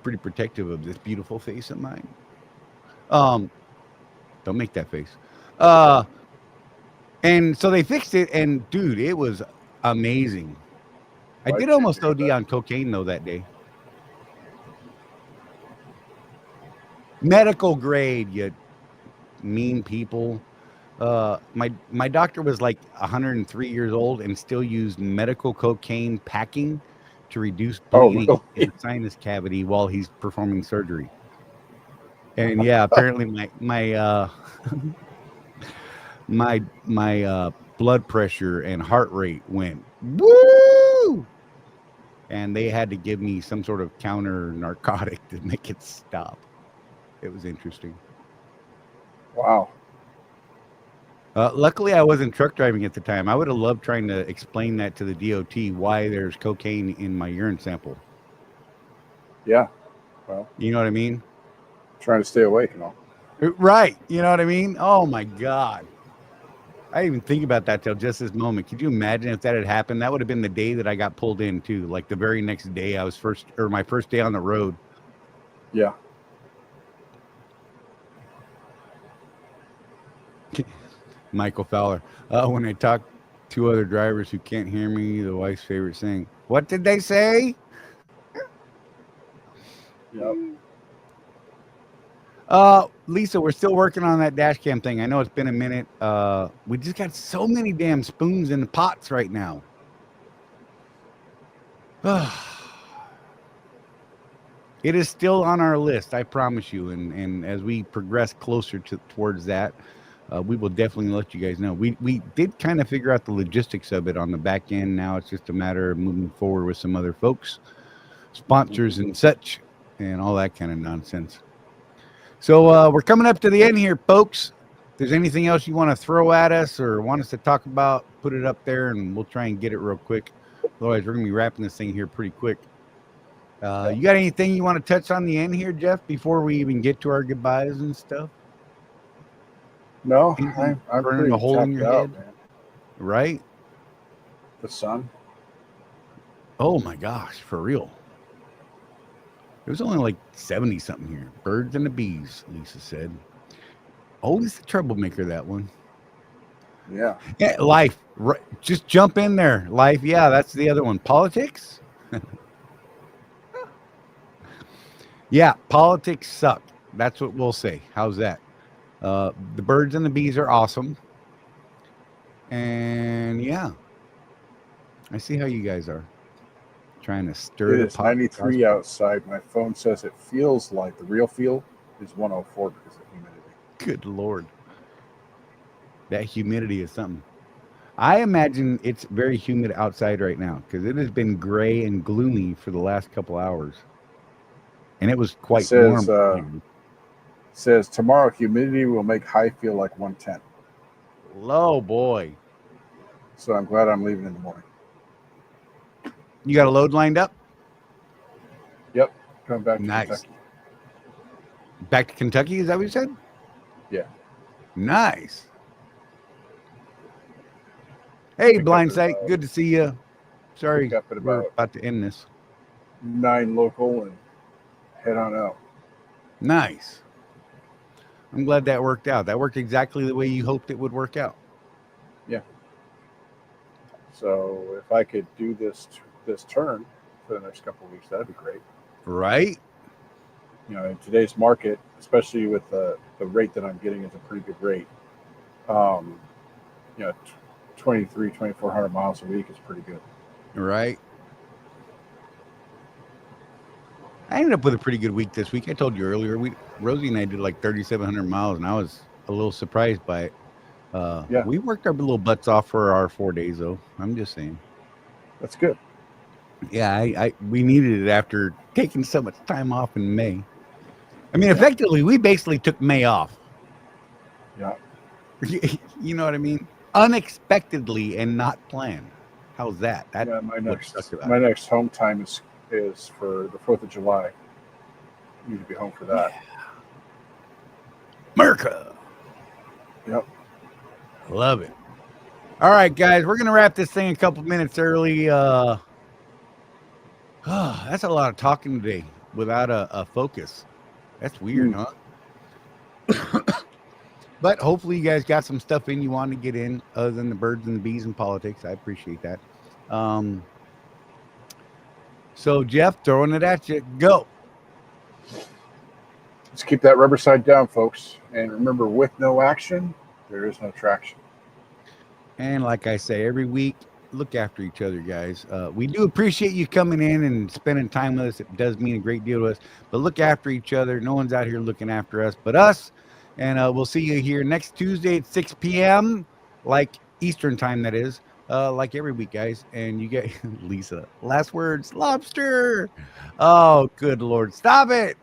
pretty protective of this beautiful face of mine. Don't make that face. And so they fixed it, and dude, it was amazing. I did almost OD on cocaine though that day. Medical grade, you mean people. My doctor was like 103 years old and still used medical cocaine packing to reduce bleeding in the sinus cavity while he's performing surgery. And yeah, apparently my blood pressure and heart rate went woo, and they had to give me some sort of counter narcotic to make it stop. It was interesting. Wow. Luckily, I wasn't truck driving at the time. I would have loved trying to explain that to the DOT, why there's cocaine in my urine sample. Yeah. Well, you know what I mean? Trying to stay awake and all. Right. You know what I mean? Oh my God. I didn't even think about that till just this moment. Could you imagine if that had happened? That would have been the day that I got pulled in too. Like the very next day I was my first day on the road. Yeah. Michael Fowler. When I talk to other drivers who can't hear me, the wife's favorite thing. What did they say? Yep. Lisa, we're still working on that dash cam thing. I know it's been a minute. We just got so many damn spoons in the pots right now. It is still on our list, I promise you. And as we progress closer towards that, we will definitely let you guys know. We did kind of figure out the logistics of it on the back end. Now it's just a matter of moving forward with some other folks, sponsors and such, and all that kind of nonsense. So we're coming up to the end here, folks. If there's anything else you want to throw at us or want us to talk about, put it up there and we'll try and get it real quick. Otherwise, we're going to be wrapping this thing here pretty quick. You got anything you want to touch on the end here, Jeff, before we even get to our goodbyes and stuff? No, I'm pretty a hole in your out, head, man. Right? The sun. Oh my gosh, for real. It was only like 70 something here. Birds and the bees, Lisa said. Always the troublemaker, that one. Yeah. Yeah, life. Right. Just jump in there. Life. Yeah, that's the other one. Politics. Yeah, politics suck. That's what we'll say. How's that? The birds and the bees are awesome. And yeah, I see how you guys are trying to stir the pot. 93 outside. My phone says it feels like the real feel is 104 because of humidity. Good Lord. That humidity is something. I imagine it's very humid outside right now because it has been gray and gloomy for the last couple hours. And it was quite warm. Says tomorrow humidity will make high feel like 110. Low boy. So I'm glad I'm leaving in the morning. You got a load lined up? Yep, coming back to Nice. Kentucky. Back to Kentucky, is that what you said? Yeah. Nice. Hey, Pick up at Blindsight, about- good to see you. Sorry, pick up at we're about- about to end this. 9 local and head on out. Nice. I'm glad that worked out. That worked exactly the way you hoped it would work out. So if I could do this turn for the next couple of weeks, that'd be great. Right? You know, in today's market, especially with the rate that I'm getting, is a pretty good rate. You know, 2,400 miles a week is pretty good. Right. I ended up with a pretty good week this week. I told you earlier, Rosie and I did like 3,700 miles, and I was a little surprised by it. Yeah. We worked our little butts off for our 4 days, though. I'm just saying. That's good. Yeah, we needed it after taking so much time off in May. I mean, effectively, we basically took May off. Yeah. You know what I mean? Unexpectedly and not planned. How's that? That Yeah, my what sucks next about my it. next home time is for the 4th of July. Need to be home for that. America. Yep. Love it. All right, guys, we're gonna wrap this thing a couple minutes early. That's a lot of talking today without a focus. That's weird, huh? But hopefully you guys got some stuff in you wanted to get in other than the birds and the bees and politics. I appreciate that. So Jeff, throwing it at you. Go. Let's keep that rubber side down, folks. And remember, with no action, there is no traction. And like I say every week, look after each other, guys. We do appreciate you coming in and spending time with us. It does mean a great deal to us. But look after each other. No one's out here looking after us but us. And we'll see you here next Tuesday at 6 p.m. like Eastern time, that is. Like every week, guys. And you get Lisa. Last words, lobster. Oh, good Lord. Stop it.